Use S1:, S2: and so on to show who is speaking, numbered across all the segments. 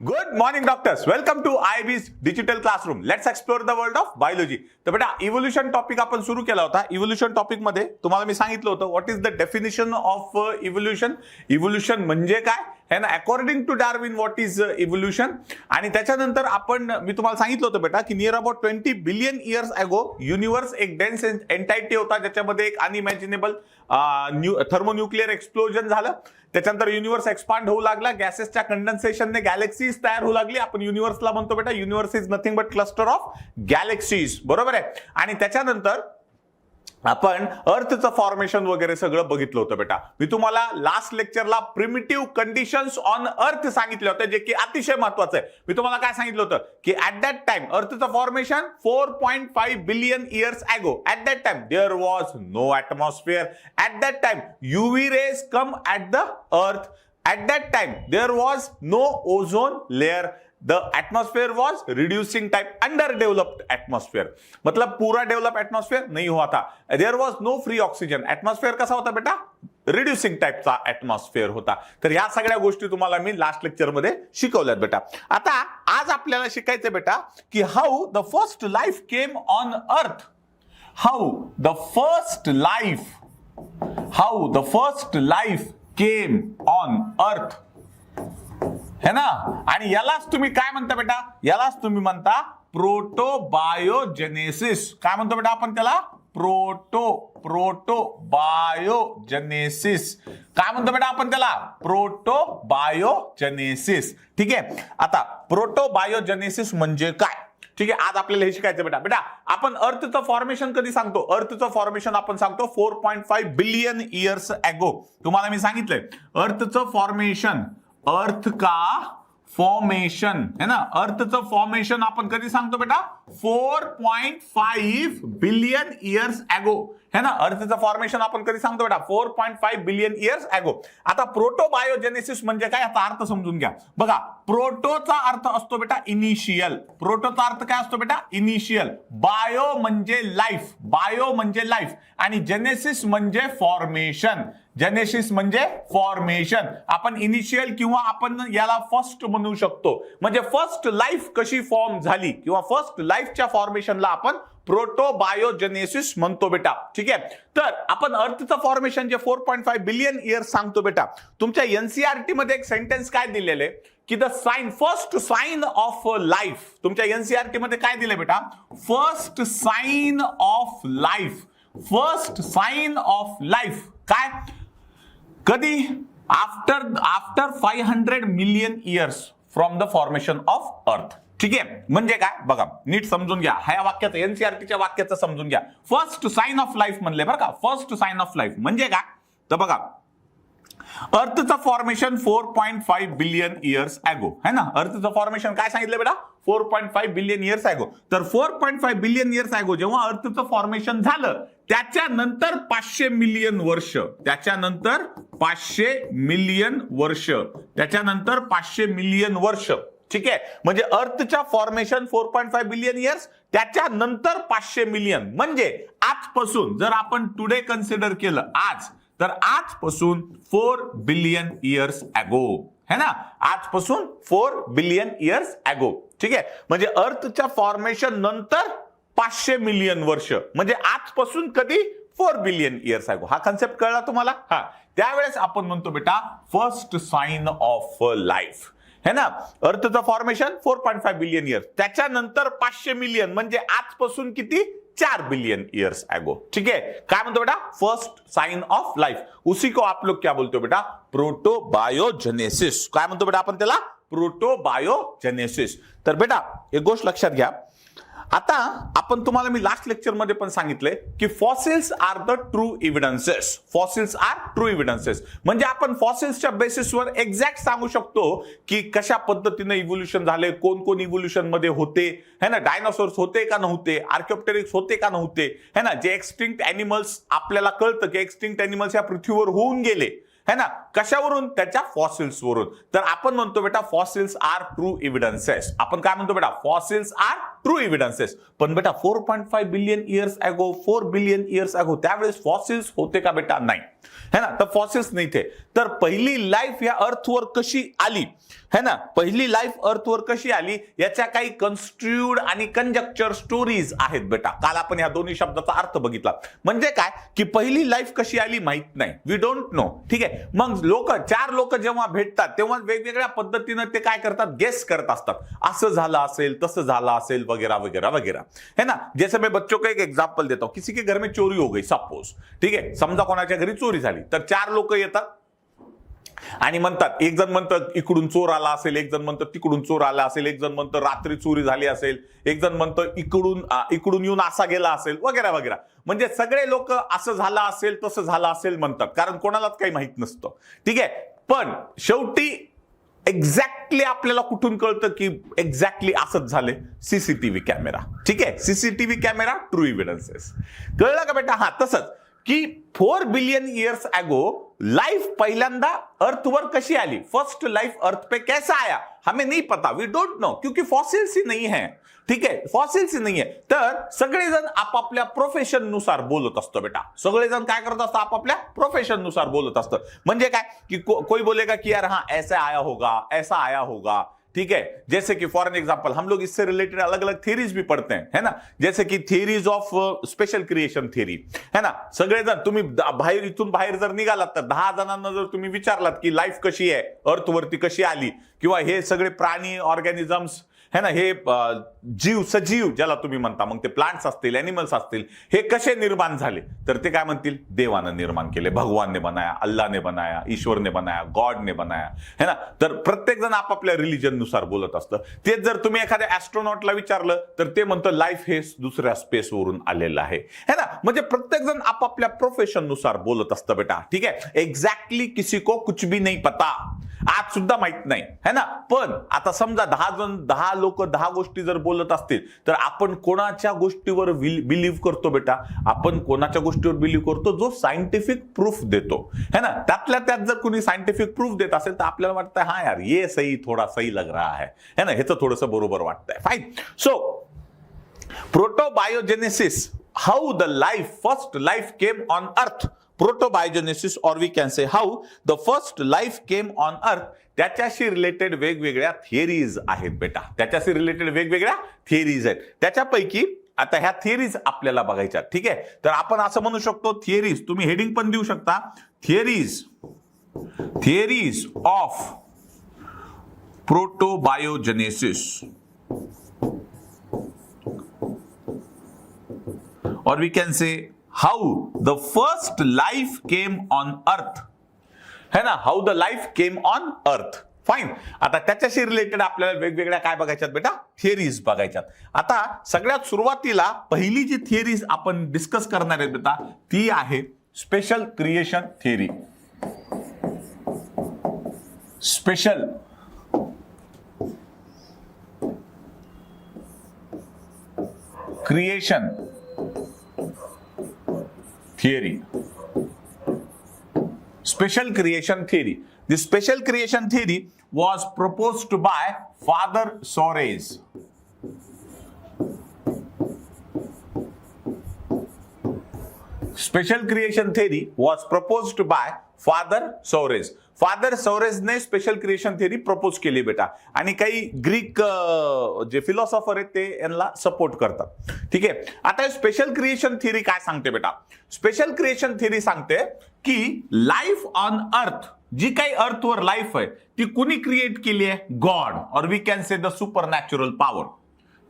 S1: Good morning doctors, welcome to IB's digital classroom. Let's explore the world of biology. तर बेटा evolution topic आपण सुरू केला होता. इव्होल्यूशन टॉपिक मध्ये तुम्हाला मी सांगितलं होतं what is the definition of evolution. Evolution म्हणजे काय है ना, according to Darwin what is evolution. आणि त्याच्यानंतर मी तुम्हाला सांगितलं होतं बेटा की near about 20 billion years ago universe एक डेन्स एंटाइटी होता, ज्याच्यामध्ये एक अनइमॅजिनेबल थर्मोन्यूक्लिअर एक्सप्लोजन झालं. त्याच्यानंतर युनिवर्स एक्सपांड होऊ लागला. गॅसेसच्या कंडेन्सेशनने गॅलेक्सीज तयार होऊ लागली. आपण युनिवर्सला म्हणतो बेटा universe is nothing but cluster of galaxies, बरोबर आहे. आणि त्याच्यानंतर आपण अर्थचं फॉर्मेशन वगैरे सगळं बघितलं होतं बेटा. मी तुम्हाला लास्ट लेक्चरला प्रिमिटिव्ह कंडिशन्स ऑन अर्थ सांगितले होते, जे की अतिशय महत्वाचं आहे. मी तुम्हाला काय सांगितलं होतं की ऍट दॅट टाइम अर्थचं formation 4.5 billion years ago. At that time there was no atmosphere. At that time UV rays come at the earth. At that time there was no ozone layer. The atmosphere was reducing type, underdeveloped atmosphere. मतलब पूरा develop एटमॉस्फेअर नहीं हुआ था. There was no free oxygen. एटमॉस्फेअर कसा होता बेटा, reducing टाइपचा एटमॉस्फेअर होता. तर या सगळ्या गोष्टी तुम्हाला मी लास्ट लेक्चर मध्ये शिकवल्यात बेटा. आता आज आपल्याला शिकायचं बेटा की how the first life came on अर्थ. How the first life came on earth, है ना. आणि यालाच तुम्ही काय म्हणता बेटा, यालाच तुम्ही म्हणता प्रोटोबायोजेनेसिस. काय म्हणतो बेटा आपण त्याला, प्रोटोबायोजेनेसिस. काय म्हणतो बेटा आपण त्याला, प्रोटोबायोजेनेसिस. ठीक आहे. आता प्रोटोबायोजेनेसिस म्हणजे काय, ठीक आहे, आज आपल्याला हे शिकायचं बेटा. बेटा आपण अर्थचं फॉर्मेशन कधी सांगतो, अर्थचं फॉर्मेशन आपण सांगतो 4.5 बिलियन इयर्स अगो. तुम्हाला मी सांगितलंय अर्थचं फॉर्मेशन, अर्थ का फॉर्मेशन है ना, अर्थचं फॉर्मेशन आपण कधी सांगतो बेटा, 4.5 बिलियन इयर्स अगो, है ना. अर्थचं फॉर्मेशन आपण कधी सांगतो बेटा, 4.5 बिलियन इयर्स अगो. आता प्रोटोबायोजेनेसिस म्हणजे काय, आता अर्थ समजून घ्या. बघा, प्रोटोचा अर्थ असतो बेटा इनिशियल. प्रोटोचा अर्थ काय असतो बेटा, इनिशियल. बायो म्हणजे लाईफ, बायो म्हणजे लाईफ. आणि जेनेसिस म्हणजे फॉर्मेशन. जेनेसिस म्हणजे फॉर्मेशन. आपण इनिशियल किंवा आपण याला फर्स्ट म्हणू शकतो. म्हणजे फर्स्ट लाईफ कशी फॉर्म झाली किंवा फर्स्ट लाईफच्या फॉर्मेशनला आपण प्रोटोबायोजेनेसिस म्हणतो बेटा. ठीक आहे. तर आपण अर्थचं फॉर्मेशन जे 4.5 बिलियन इयर्स सांगतो बेटा, तुमच्या एनसीईआरटी मध्ये एक सेंटेन्स काय दिलेले की the sign, first sign of life. तुमच्या एनसीईआरटी मध्ये काय दिले बेटा, first sign of life. First sign of life काय, कधी, after 500 million years from the formation of earth. ठीक आहे. म्हणजे काय बघा, नीट समजून घ्या. ह्या वाक्याचं, एनसीईआरटीच्या वाक्याचं समजून घ्या. फर्स्ट साइन ऑफ लाईफ म्हणले बरं का, फर्स्ट साइन ऑफ लाईफ म्हणजे काय, तर बघा अर्थचं फॉर्मेशन 4.5 बिलियन इयर्स अगो, है ना. अर्थचं फॉर्मेशन काय सांगितलं बेटा, 4.5 बिलियन इयर्स अगो. तर 4.5 बिलियन इयर्स अगो जेव्हा अर्थचं फॉर्मेशन झालं, त्याच्यानंतर 500 मिलियन वर्ष, त्याच्यानंतर 500 मिलियन वर्ष, त्याच्यानंतर 500 मिलियन वर्ष. ठीक आहे. म्हणजे अर्थच्या फॉर्मेशन 4.5 बिलियन इयर्स, त्याच्यानंतर 500 मिलियन. म्हणजे आजपासून जर आपण टुडे कन्सिडर केलं आज, तर आजपासून 4 बिलियन इयर्स अगो, है ना. आजपासून 4 बिलियन इयर्स अगो. ठीक आहे. म्हणजे अर्थच्या फॉर्मेशन नंतर 500 मिलियन वर्ष, म्हणजे आजपासून कधी 4 बिलियन इयर्स अगो. हा कन्सेप्ट कळला तुम्हाला. हा, त्यावेळेस आपण म्हणतो बेटा फर्स्ट साइन ऑफ लाईफ, है ना. अर्थचं फॉर्मेशन 4.5 बिलियन इयर्स, त्याच्यानंतर 500 मिलियन, म्हणजे आजपासून किती, 4 बिलियन इयर्स अगो. ठीक है. काय म्हणतो बेटा, फर्स्ट साइन ऑफ लाइफ. उसी को आप लोग क्या बोलते हो बेटा, प्रोटोबायोजेनेसिस. काय म्हणतो बेटा आपण त्याला, प्रोटोबायोजेनेसिस. तर बेटा एक गोष्ट लक्षात घ्या. आता आपण तुम्हाला मी लास्ट लेक्चर मध्ये पण सांगितलंय की fossils are the true evidences. Fossils are true evidences म्हणजे आपण फॉसिल्सच्या बेसिसवर एक्झॅक्ट सांगू शकतो की कशा पद्धतीने इव्होल्यूशन झाले, कोण कोण इव्होल्यूशन मध्ये होते, है ना. डायनासोर्स होते का नव्हते, आर्किओप्टेरिक्स होते का नव्हते, है ना. जे एक्सटिंक्ट एनिमल्स आपल्याला कळतं की एक्सटिंक्ट एनिमल्स या पृथ्वीवर होऊन गेले, है ना, कशावरून, त्याच्या फॉसिल्स वरून. तर आपण म्हणतो बेटा फॉसिल्स आर ट्रू एव्हिडन्सेस. आपण काय म्हणतो बेटा, फॉसिल्स आर ट्रू इव्हिडन्सेस. पण बेटा 4.5 बिलियन इयर्स अगो, 4 बिलियन इयर्स अगो त्यावेळेस फॉसिल्स होते का बेटा? नाही, है ना. तर फॉसिल्स नाही थे. तर पहिली लाईफ या अर्थवर कशी आली, है ना, पहिली लाईफ अर्थवर कशी आली याच्या काही कन्स्ट्रुड आणि कंजक्चर स्टोरीज आहेत बेटा. काल आपण या दोन्ही शब्दाचा अर्थ बघितला. म्हणजे काय की पहिली लाईफ कशी आली माहित नाही, वी डोंट नो. ठीक आहे. मग चार लोक जेव्हा भेटतात तेव्हा वेगवेगळ्या पद्धतीने ते काय करतात, गेस करत असतात. असं झालं असेल, तसं झालं असेल, वगैरह वगैरह वगैरह, है ना. जैसे मैं बच्चों को एक एग्जांपल देता हूं. किसी के घर में चोरी हो गई सपोज, ठीक आहे, समजा कोणाच्या घरी चोरी झाली, तर चार लोक येतात आणि म्हणतात, एक जण म्हणतं इकडून चोर आला असेल, एक जण म्हणतं तिकडून चोर आला असेल, एक जण म्हणतं रात्री चोरी झाली असेल, एक जण म्हणतं इकडून येऊन असा गेला असेल, वगैरे वगैरे. म्हणजे सगळे लोक असं झालं असेल, तसं झालं असेल म्हणतात, कारण कोणालाच काही माहित नसतं. ठीक आहे. पण शेवटी एक्झॅक्टली आपल्याला कुठून कळतं की एक्झॅक्टली असंच झालंय? CCTV camera. ठीक आहे. CCTV camera, true evidences. कळलं का बेटा? हा, तसंच की 4 बिलियन इयर्स अगो लाइफ पहिल्यांदा अर्थवर कशी आली, फर्स्ट लाइफ अर्थ पे कैसा आया, हमें नहीं पता, वी डोंट नो, क्योंकि फॉसिल्स ही नहीं है. ठीक आहे. फॉसिल्स ही नाही आहे. तर सगळेजण आपापल्या प्रोफेशन नुसार बोलत असतो बेटा. सगळेजण काय करत असतात, आपापल्या प्रोफेशन नुसार बोलत असतं. म्हणजे काय की कोई बोलेगा कि यार हाँ ऐसा आया होगा, ऐसा आया होगा. ठीक है. जैसे कि फॉर एन एग्जांपल हम लोग इससे रिलेटेड अलग अलग थियरीज भी पढ़ते हैं, है ना. जैसे कि theories of special creation theory, है ना. सगळेजण तुम्ही इथून बाहेर जर निघालात तर 10 जणांना जर तुम्ही विचारलात की लाईफ कशी आहे, अर्थवरती कशी आली, किंवा हे सगळे प्राणी, ऑर्गॅनिझम्स, है ना, हे जीव, सजीव ज्याला तुम्ही म्हणता, मग ते प्लांट्स असतील, एनिमल्स असतील, हे कसे निर्माण झाले, तर ते काय म्हणतील, देवानं निर्माण केले, भगवान ने बनाया, अल्लाह ने बनाया, ईश्वर ने बनाया, गॉड ने बनाया, है ना. तर प्रत्येक जण आपापल्या रिलीजन नुसार बोलत असतं. तेच जर तुम्ही एखाद्या ॲस्ट्रोनॉटला विचारलं तर ते म्हणतं लाईफ हे दुसऱ्या स्पेसवरून आलेलं आहे, है ना. म्हणजे प्रत्येक जण आपापल्या प्रोफेशन नुसार बोलत असतं बेटा. ठीक आहे. एक्झॅक्टली किसी को कुछ भी नहीं पता, आज सुद्धा माहित नाही, है ना. पण आता समजा 10 लोक 10 गोष्टी जर बोलत असतील तर आपण कोणाच्या गोष्टीवर बिलीव्ह करतो बेटा? आपण कोणाच्या गोष्टीवर बिलीव्ह करतो जो सायंटिफिक प्रूफ देतो, है ना. त्यातल्या त्यात जर कोणी सायंटिफिक प्रूफ देत असेल तर आपल्याला वाटतं हा यार ये सही, थोडा सही लग रहा है ना, ह्याचं थोडंसं बरोबर वाटतंय. Fine. So protobiogenesis, how the life, first life came on earth. Protobiogenesis, और we can say how the first life came on earth, त्याच्याशी रिलेटेड वेगवेगळ्या थिअरीज आहेत बेटा. त्याच्याशी रिलेटेड वेगवेगळ्या थिअरीज आहेत. त्याच्यापैकी आता ह्या थिअरीज आपल्याला बघायच्या. ठीक आहे. तर आपण असं म्हणू शकतो, थिअरीज, तुम्ही हेडिंग पण देऊ शकता, थिअरीज ऑफ प्रोटोबायोजेनेसिस, और we can say how the first life came on earth, है ना, how the life came on earth. Fine. आता त्याच्याशी रिलेटेड आपल्याला वेगवेगळ्या काय बघायच्यात बेटा? थिअरीज बघायच्यात. आता सगळ्यात सुरुवातीला पहिली जी थिअरीज आपण डिस्कस करणार आहेत बेटा ती आहे special creation theory. Special creation theory. Special creation theory. The special creation theory was proposed by Father Soares. Special creation theory was proposed by Father Soares. Father सॉरेसने स्पेशल क्रिएशन थिअरी प्रपोज केली बेटा, आणि काही Greek जे philosopher आहेत ते यांना support करतात. ठीक आहे. आता स्पेशल क्रिएशन थिअरी काय सांगते बेटा? स्पेशल क्रिएशन थिअरी सांगते की लाईफ ऑन अर्थ, जी काही अर्थवर लाईफ आहे ती कुणी क्रिएट केली आहे? God, or we can say the super natural power.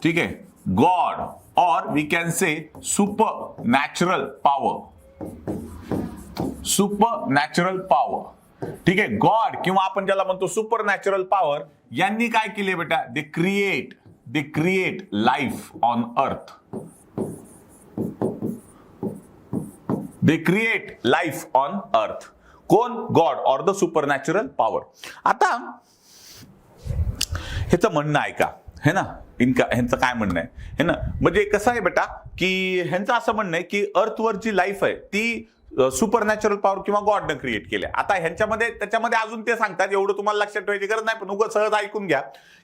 S1: ठीक आहे. God, or we can say super natural power. Super natural power. ठीक आहे. गॉड किंवा आपण ज्याला म्हणतो सुपर नॅचरल पॉवर, यांनी काय केले बेटा? They create life on earth. They create life on earth. कोण? गॉड और द सुपर नॅचरल पॉवर. आता ह्याचं म्हणणं आहे का, है ना, ह्यांचं काय म्हणणं आहे, है ना. म्हणजे कसं आहे बेटा की ह्यांचं असं म्हणणं आहे की अर्थवर जी लाईफ आहे ती सुपर नॅचरल पॉवर किंवा गॉडने क्रिएट केले. आता त्याच्यामध्ये अजून ते सांगतात, एवढं तुम्हाला लक्षात ठेवायची गरज नाही, पण उगाच सहज ऐकून घ्या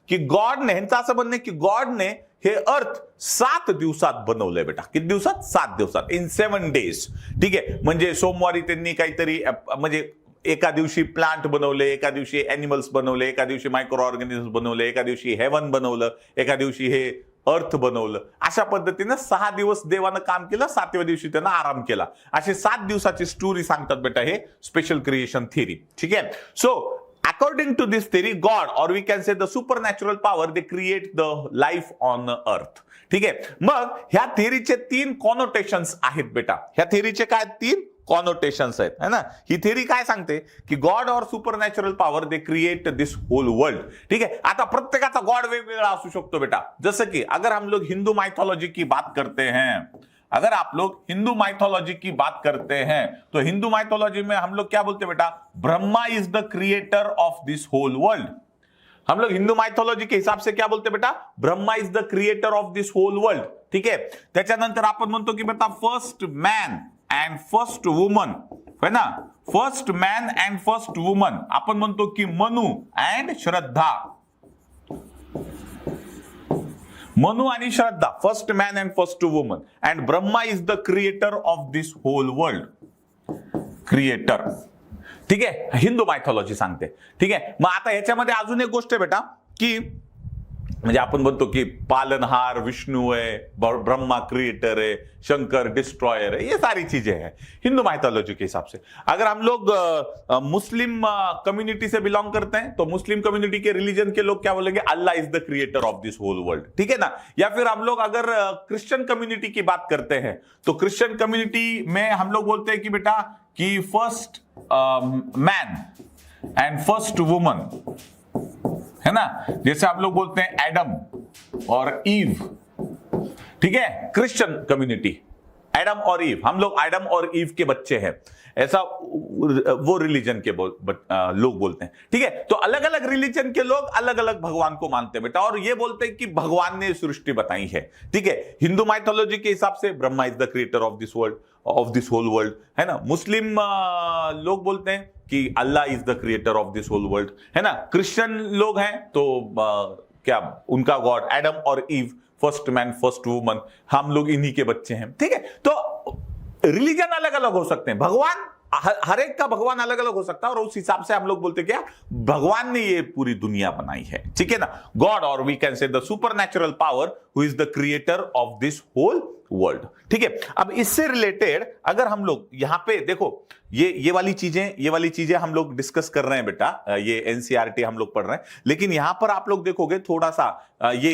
S1: की गॉडने, ह्यांचं असं म्हणणं आहे की गॉडने हे अर्थ 7 दिवसात बनवलंय बेटा. किती दिवसात? 7 दिवसात, इन 7 days. ठीक आहे, म्हणजे सोमवारी त्यांनी काहीतरी म्हणजे एका दिवशी प्लांट बनवले, एका दिवशी एनिमल्स बनवले, एका दिवशी मायक्रो ऑर्गॅनिझम बनवले, एका दिवशी हेवन बनवलं, एका दिवशी हे अर्थ बनवलं. अशा पद्धतीनं 6 दिवस देवानं काम केलं, 7व्या दिवशी त्यानं आराम केला. अशी 7 दिवसाची स्टोरी सांगतात बेटा हे स्पेशल क्रिएशन थिअरी. ठीक आहे. So according to this theory, God, or we can say the supernatural power, they create the life on earth. ठीक आहे. मग ह्या थिअरीचे 3 कॉनोटेशन्स आहेत बेटा. ह्या थिअरीचे काय 3 कॉनोटेशन्स आहेत, है ना. ही थिअरी काय सांगते की god or supernatural power they create this whole world. ठीक आहे. आता प्रत्येकाचा गॉड वेगवेगळा असू शकतो बेटा. जसं की अगर हम लोग हिंदू माइथोलॉजी की बात करते हैं, अगर आप लोग हिंदू माइथोलॉजी की बात करते हैं तो हिंदू माइथोलॉजी में हम लोग क्या बोलते हैं बेटा? Brahma is the creator of this whole world. हम लोग हिंदू माइथोलॉजी के हिसाब से क्या बोलते हैं बेटा? Brahma is the creator of this whole world. ठीक आहे. त्याच्यानंतर आपण म्हणतो की बेटा first man and first woman, है ना. First man and first woman आपण म्हणतो की मनु अँड श्रद्धा. मनु आणि Shraddha, first man and first woman, and Brahma is the creator of this whole world. Creator. ठीक आहे. हिंदू मायथॉलॉजी सांगते. ठीक आहे. मग आता ह्याच्यामध्ये अजून एक गोष्ट आहे बेटा की म्हणजे आपण म्हणतो की पालनहार विष्णू है, ब्रह्मा क्रिएटर है, शंकर डिस्ट्रॉयर है, ये सारी चीजें हैं हिंदू माइथोलॉजी के हिसाब से. अगर हम लोग मुस्लिम कम्युनिटी से बिलोंग करते हैं तो मुस्लिम कम्युनिटी के रिलीजन के लोग क्या बोलेंगे? Allah is the creator of this whole world. ठीक है ना. या फिर हम लोग अगर क्रिश्चियन कम्युनिटी की बात करते हैं तो क्रिश्चियन कम्युनिटी में हम लोग बोलते हैं कि बेटा कि first man end first woman, है ना. जैसे आप लोग बोलते हैं एडम और ईव. ठीक है. क्रिश्चियन कम्युनिटी एडम और ईव, हम लोग एडम और ईव के बच्चे हैं, ऐसा वो रिलीजन के लोग बोलते हैं. ठीक है. तो अलग अलग रिलीजन के लोग अलग अलग भगवान को मानते हैं बेटा, और ये बोलते हैं कि भगवान ने सृष्टि बताई है. ठीक है. हिंदू माइथोलॉजी के हिसाब से Brahma is the creator of this world, of this whole world, है ना. मुस्लिम लोग बोलते हैं कि Allah is the creator of this whole world, है ना. क्रिश्चियन लोग हैं तो क्या उनका गॉड एडम और Eve, first man first woman, हम लोग इन्हीं के बच्चे हैं. ठीक है. तो रिलीजन अलग अलग हो सकते हैं, भगवान हर एक का भगवान अलग अलग हो सकता है, और उस हिसाब से हम लोग बोलते क्या? भगवान ने ये पूरी दुनिया बनाई है. ठीक है ना. God, or we can say the supernatural power who is the creator of this whole world. ठीक है. अब इससे रिलेटेड अगर हम लोग यहां पे देखो, ये वाली चीजें हम लोग डिस्कस कर रहे हैं बेटा, ये एनसीईआरटी हम लोग पढ़ रहे हैं, लेकिन यहां पर आप लोग देखोगे थोड़ा सा ये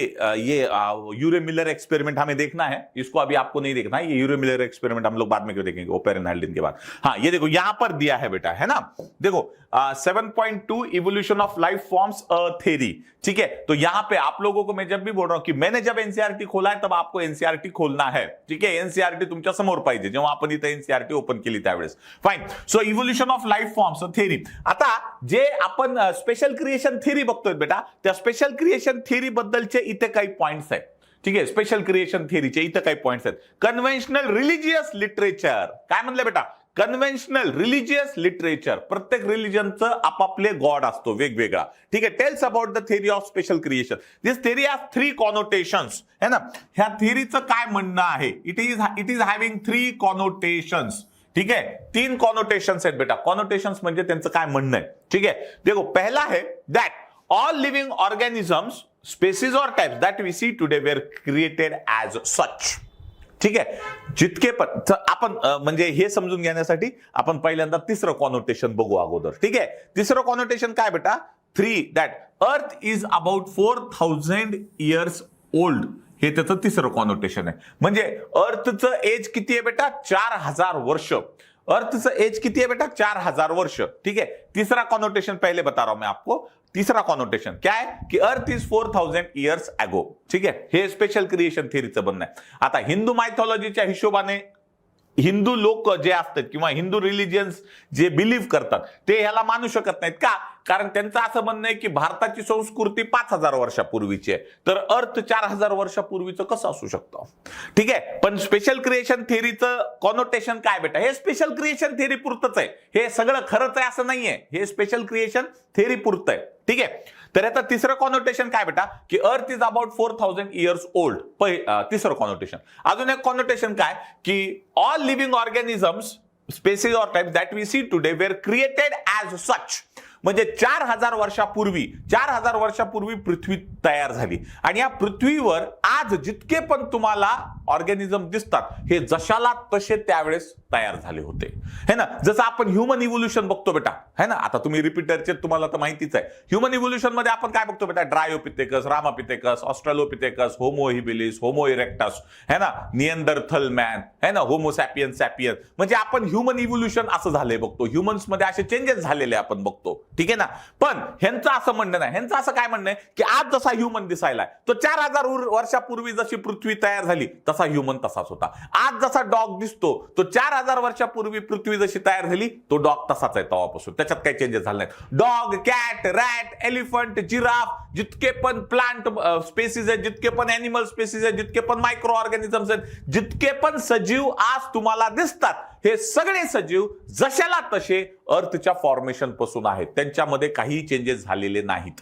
S1: यूरे मिलर एक्सपेरिमेंट हमें देखना है. इसको अभी आपको नहीं देखना है, ये यूरे मिलर एक्सपेरिमेंट हम लोग बाद में क्यों देखेंगे, ओपेरन हाल्डिन के बाद. हाँ, ये देखो यहां पर दिया है बेटा, है ना. देखो 7.2 evolution of life forms a theory. ठीक है. तो यहां पे आप लोगों को मैं जब भी बोल रहा हूं कि मैंने जब एनसीईआरटी खोला है तब आपको एनसीईआरटी खोलना है. ठीक आहे. एनसीईआरटी तुमच्या समोर पाहिजे जेव्हा आपण इथे एनसीईआरटी ओपन केली त्यावेळेस. Fine. So evolution of life forms theory. आता जे आपण स्पेशल क्रिएशन थेरी बघतोय बेटा, त्या स्पेशल क्रिएशन थेरी बद्दलचे इथे काही पॉइंट्स आहेत. ठीक आहे. स्पेशल क्रिएशन थेरीचे इथे काही पॉइंट्स आहेत. कन्व्हेन्शनल रिलिजियस लिटरेचर, काय म्हणलं बेटा? Conventional religious literature. प्रत्येक रिलिजनचं आपापले गॉड असतो वेगवेगळा. ठीक आहे. Tells about the theory of special creation. This theory has 3 connotations, है ना. ह्या थेरीचं काय म्हणणं आहे? It is having 3 कॉनोटेशन्स. ठीक है. 3 कॉनोटेशन्स आहेत बेटा. कॉनोटेशन्स म्हणजे त्यांचं काय म्हणणं आहे. ठीक आहे. देखो, पहला है that all living organisms, species और types that we see today were created as such. ठीक आहे. जितके पण आपण म्हणजे हे समजून घेण्यासाठी आपण पहिल्यांदा तिसरं कॉनोटेशन बघू अगोदर. ठीक आहे. तिसरं कॉनोटेशन काय बेटा? 3 दॅट अर्थ इज अबाउट 4000 इयर्स ओल्ड. हे त्याचं तिसरं कॉनोटेशन आहे. म्हणजे अर्थचं एज किती आहे बेटा? 4000 वर्ष. अर्थचं एज किती है बेटा? 4000 वर्ष. ठीक है. तीसरा कॉनोटेशन पहले बता रहा हूं मैं आपको. तीसरा कॉनोटेशन क्या है कि अर्थ इज 4000 इयर्स अगो. ठीक है. हे स्पेशल क्रिएशन थिअरीचं बनणं आहे. आता हिंदू मायथॉलॉजीच्या हिशोबाने हिंदू लोक जे असतात किंवा हिंदू रिलिजियन्स जे बिलीव्ह करतात ते ह्याला मानू शकत नाहीत. का? कारण त्यांचं असं म्हणणं आहे की भारताची संस्कृती 5,000 वर्षापूर्वीची आहे, तर अर्थ 4,000 वर्षापूर्वीचं कसं असू शकतं? ठीक आहे, पण स्पेशल क्रिएशन थेअरीचं कॉनोटेशन काय बेटा? हे स्पेशल क्रिएशन थेअरी पुरतच आहे, हे सगळं खरंच आहे असं नाहीये, हे स्पेशल क्रिएशन थेअरी पुरतं आहे. ठीक आहे, तर याचं तिसरं कॉनोटेशन काय बेटा? की earth is about 4,000 years old. तिसरं कॉनोटेशन. अजून एक कॉनोटेशन काय? की all living organisms, species or types that we see today were created as such. म्हणजे 4,000 वर्षापूर्वी पृथ्वी तयार झाली, आणि या पृथ्वीवर आज जितके पण तुम्हाला ऑर्गॅनिझम दिसतात हे जशाला तसे त्यावेळेस तयार झाले होते, है ना. जसं आपण ह्युमन इव्होल्युशन बघतो बेटा, है ना. आता तुम्ही रिपीटरचे तुम्हाला तर माहितीच आहे. ह्युमन इव्होल्युशन मध्ये आपण काय बघतो बेटा? Dryopithecus, Ramapithecus, Australopithecus, Homo habilis, Homo erectus, है ना, निएंडरथल मॅन, है ना, होमो सॅपियन सॅपियन. म्हणजे आपण ह्युमन इव्होल्युशन असं झालंय बघतो, ह्युमन्स मध्ये असे चेंजेस झालेले आपण बघतो. ठीक आहे ना. पण ह्यांचं असं म्हणणं नाही, ह्यांचं असं काय म्हणणं आहे की आज जसा ह्युमन दिसायलाय तो 4,000 वर्षापूर्वी जशी पृथ्वी तयार झाली तसा ह्युमन तसाच होता. आज जसा डॉग दिसतो तो 4,000 वर्षापूर्वी पृथ्वी जशी तयार झाली तो डॉग तसाच आहे तेव्हापासून, त्याच्यात काही चेंजेस झाले नाही. Dog, cat, rat, elephant, giraffe, जितके पण प्लांट स्पेसिस आहेत, जितके पण एनिमल स्पेसिस आहेत, जितके पण मायक्रो ऑर्गॅनिझम्स आहेत, जितके पण सजीव आज तुम्हाला दिसतात हे सगळे सजीव जशाला तसे अर्थच्या फॉर्मेशन पासून आहेत, त्यांच्यामध्ये काही चेंजेस झालेले नाहीत,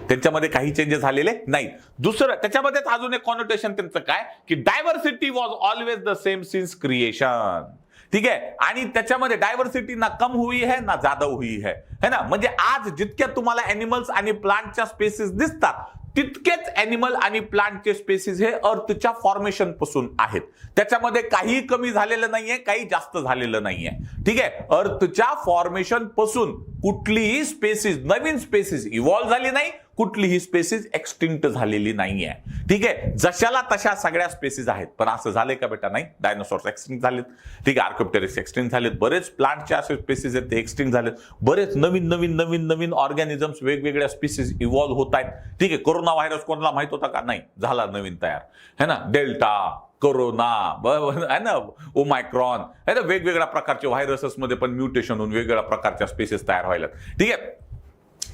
S1: त्यांच्यामध्ये काही चेंजेस झालेले नाहीत. दुसरं त्याच्यामध्येच अजून एक कॉनोटेशन त्यांचं काय की diversity was always the same since creation. ठीक आहे, आणि त्याच्यामध्ये डायव्हर्सिटी ना कम हुई है ना ज्यादा हुई है ना. म्हणजे आज जितक्या तुम्हाला एनिमल्स आणि प्लांटच्या स्पेसिस दिसतात तितकेच एनिमल आणि प्लांटचे स्पेसिस हे अर्थच्या फॉर्मेशन पासून आहेत, त्याच्यामध्ये काही कमी झालेलं नाहीये, काही जास्त झालेलं नाहीये. ठीक आहे, अर्थच्या फॉर्मेशन पासून कुठलीही स्पेसिस, नवीन स्पेसिस इव्हॉल्व्ह झाली नाही, कुठलीही स्पेसिस एक्सटिंक्ट झालेली नाहीये. ठीक आहे, जशाला तशा सगळ्या स्पेसिस आहेत. पण असं झालंय का बेटा? नाही. डायनोसॉर्स एक्सटिंक्ट झालेत, ठीक आहे, आर्कोप्टेरिक्स एक्सटिंक्ट झालेत, बरेच प्लांटचे असे स्पेसिस आहेत ते एक्सटिंक्ट झालेत, बरेच नवीन ऑर्गॅनिझम्स वेगवेगळ्या स्पेसिस इव्हॉल्व्ह होत आहेत. ठीक आहे, कोरोना व्हायरस कोणाला माहित होता का? नाही, झाला नवीन तयार, है ना. डेल्टा, कोरोना, है ना, ओमायक्रॉन, है ना, वेगवेगळ्या प्रकारचे व्हायरसेस मध्ये पण म्युटेशन होऊन वेगवेगळ्या प्रकारच्या स्पेसिस तयार व्हायला. ठीक आहे,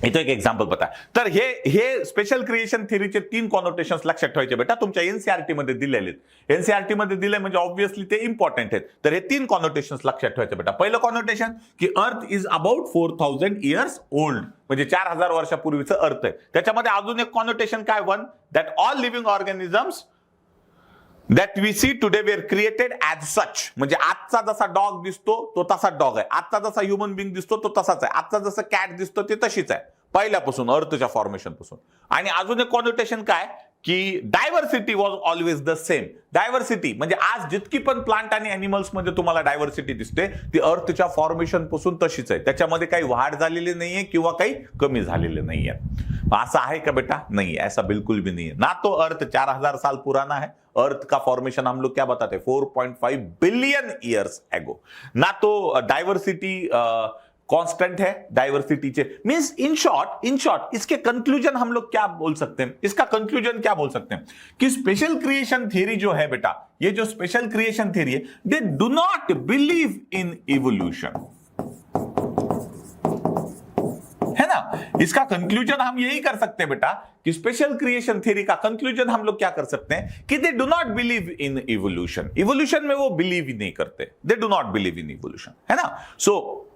S1: इथं एक एक्झाम्पल बघा. तर हे स्पेशल क्रिएशन थेअरीचे 3 कॉनोटेशन्स लक्षात ठेवायचे बेटा, तुमच्या एनसीईआरटी मध्ये दिलेले. एनसीईआरटी मध्ये दिले म्हणजे ऑब्व्हियसली ते इम्पॉर्टंट आहेत. तर हे 3 कॉनोटेशन्स लक्षात ठेवायचे बेटा. पहिलं कॉनोटेशन की earth is about 4,000 years old, म्हणजे 4,000 वर्षापूर्वीचं अर्थ आहे. त्याच्यामध्ये अजून एक कॉनोटेशन काय? One, that all living organisms that we see today were created as such. म्हणजे आजचा जसा डॉग दिसतो तो तसा डॉग आहे, आजचा जसा ह्युमन बिंग दिसतो तो तसाच आहे, आजचा जसा कॅट दिसतो ते तशीच आहे पहिल्यापासून, अर्थच्या फॉर्मेशन पासून. आणि अजून एक कॉनोटेशन काय की diversity was always the same. Diversity म्हणजे आज जितकी पण प्लांट आणि अॅनिमल्स मध्ये तुम्हाला डायव्हर्सिटी दिसते ती अर्थच्या फॉर्मेशन पासून तशीच आहे, त्याच्यामध्ये काही वाढ झालेली नाहीये किंवा काही कमी झालेले नाहीये. असं आहे का बेटा? नहीं, ऐसा बिल्कुल भी नहीं है. ना तो अर्थ 4,000 साल पुराना है, अर्थ का फॉर्मेशन हम लोग क्या बताते हैं 4.5 बिलियन ईयर्स एगो. ना तो डाइवर्सिटी कांस्टेंट है, डाइवर्सिटी चे मींस इन शॉर्ट इसके कंक्लूजन हम लोग क्या बोल सकते हैं, इसका कंक्लूजन क्या बोल सकते हैं कि स्पेशल क्रिएशन थ्योरी जो है बेटा, ये जो स्पेशल क्रिएशन थ्योरी है, they do not believe in evolution, है ना. इसका कंक्लूजन हम यही कर सकते हैं बेटा कि स्पेशल क्रिएशन थ्योरी का कंक्लूजन हम लोग क्या कर सकते हैं कि they do not believe in evolution. Evolution में वो बिलीव ही नहीं करते, they do not believe in evolution, है ना. So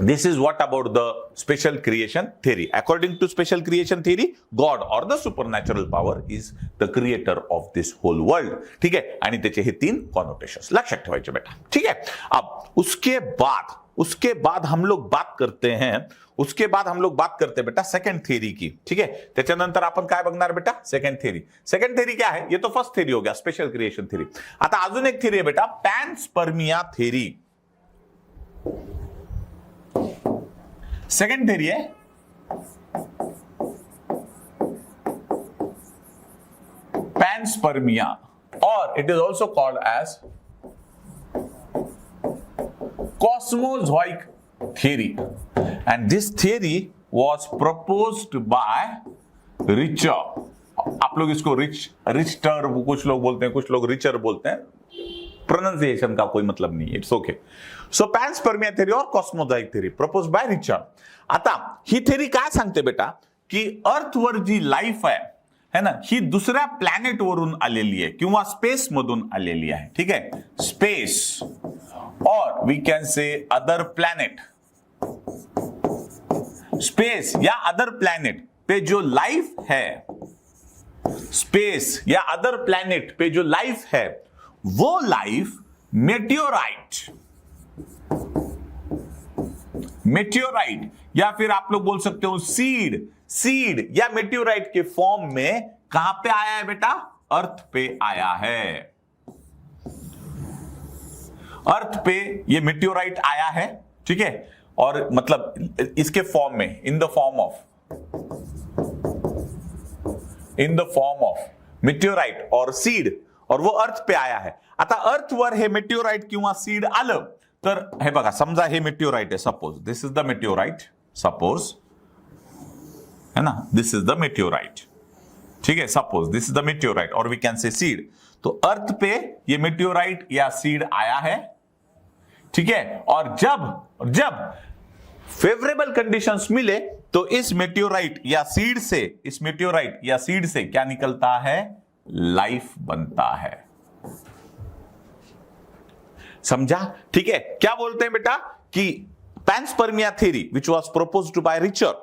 S1: this is what about the special creation theory. According to special creation theory, God or the supernatural power is the creator of this whole world. ठीक है, आणि त्याचे हे 3 connotations लक्षात ठेवायचे बेटा. ठीक है, अब उसके बाद हम लोग बात करते हैं, उसके बाद हम लोग बात करते हैं बेटा सेकंड थ्योरी की. ठीक है, त्याच्यानंतर आपण काय बघणार बेटा? Second theory. सेकंड थ्योरी क्या है? ये तो फर्स्ट थ्योरी हो गया, स्पेशल क्रिएशन थ्योरी. आता अजून एक थ्योरी आहे बेटा, पॅनस्पर्मिया थ्योरी. सेकंड थ्योरी है panspermia, or it is also called as cosmozoic theory, and this theory was proposed by Richter. आप लोग इसको रिचटर कुछ लोग बोलते हैं, कुछ लोग रिचर बोलते हैं, प्रोनाउंसिएशन का कोई मतलब नहीं, इट्स ओके. सो पॅन्सपर्मिया थेरी और कॉस्मोझाईक थेरी प्रपोज बाय रिचर्ड. आता ही थेरी काय सांगते बेटा की अर्थवर जी लाईफ है ना, ही दुसऱ्या प्लॅनेट वरून आलेली आहे किंवा स्पेस मधून आलेली आहे. ठीक आहे, space or we can say other planet. Space या अदर प्लैनेट पे जो लाइफ है, स्पेस या अदर प्लैनेट पे जो लाइफ है वो लाइफ मेटियोराइट या फिर आप लोग बोल सकते हो सीड या मेटियोराइट के फॉर्म में कहां पे आया है बेटा? अर्थ पे आया है. अर्थ पे ये मेटियोराइट आया है. ठीक है, और मतलब इसके फॉर्म में, इन द फॉर्म ऑफ मेटियोराइट और सीड, और वो अर्थ पे आया है. आता अर्थवर हे मेटियोराइट किंवा सीड आलं तर हे बघा, समजा हे मेटियोराइट आहे, suppose this is the meteorite, suppose है ना, दिस इज द मेटियोराइट. ठीक है, suppose this is the meteorite और वी कैन से सीड. तो अर्थ पे ये मेटियोराइट या सीड आया है. ठीक है, और जब फेवरेबल कंडीशंस मिले तो इस मेटियोराइट या सीड से क्या निकलता है? लाइफ बनता है. समझा? ठीक है, क्या बोलते हैं बेटा कि panspermia theory which was proposed by Richard,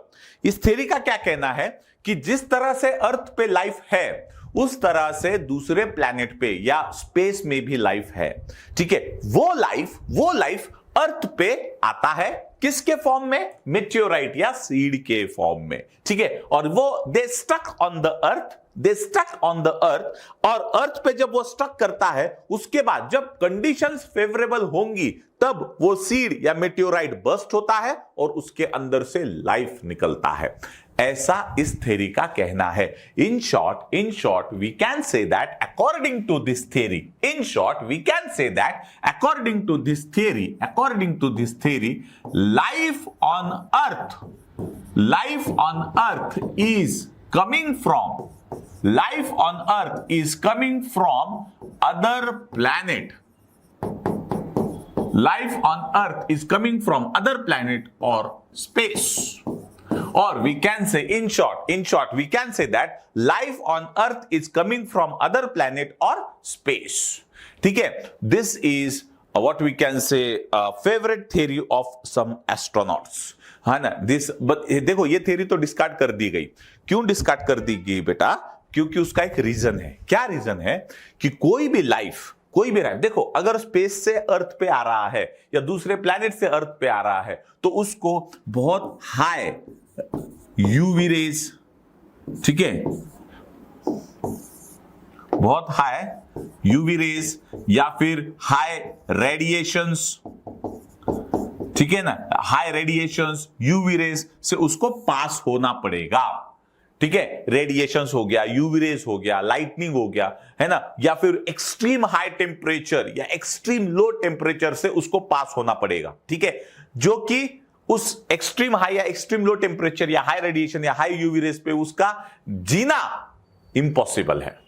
S1: इस थ्योरी का क्या कहना है कि जिस तरह से अर्थ पे लाइफ है उस तरह से दूसरे प्लैनेट पे या स्पेस में भी लाइफ है. ठीक है, वो लाइफ अर्थ पे आता है किसके फॉर्म में? मेटियोराइट या सीड के फॉर्म में. ठीक है, और वो दे स्टक ऑन द अर्थ, और अर्थ पे जब वो स्टक करता है उसके बाद जब कंडीशंस फेवरेबल होंगी तब वो सीड या मेटियोराइट बर्स्ट होता है और उसके अंदर से लाइफ निकलता है. ऐसा इस थ्योरी का कहना है. In short we can say that according to this theory, life on earth is coming from other planet. Life on Earth is coming from other planet or space. Or we can say, in short, we can say that life on Earth is coming from other planet or space. ठीक है, this is what we can say favorite theory of some astronauts. है ना, देखो ये theory तो discard कर दी गई. क्यों डिस्कार्ड कर दी गई बेटा? क्योंकि उसका एक रीजन है. क्या रीजन है? कि कोई भी लाइफ देखो, अगर स्पेस से अर्थ पे आ रहा है या दूसरे प्लैनेट से अर्थ पे आ रहा है तो उसको बहुत हाई यूवी रेज, ठीक है, बहुत हाई यूवी रेज या फिर हाई रेडिएशंस, ठीक है ना, हाई रेडिएशंस यूवी रेज से उसको पास होना पड़ेगा. ठीक है, रेडिएशंस हो गया, यूवी रेज हो गया, लाइटनिंग हो गया, है ना, या फिर एक्सट्रीम हाई टेम्परेचर या एक्सट्रीम लो टेम्परेचर से उसको पास होना पड़ेगा. ठीक है, जो कि उस एक्सट्रीम हाई या एक्सट्रीम लो टेम्परेचर या हाई रेडिएशन या हाई यूवी रेज पे उसका जीना इम्पॉसिबल है.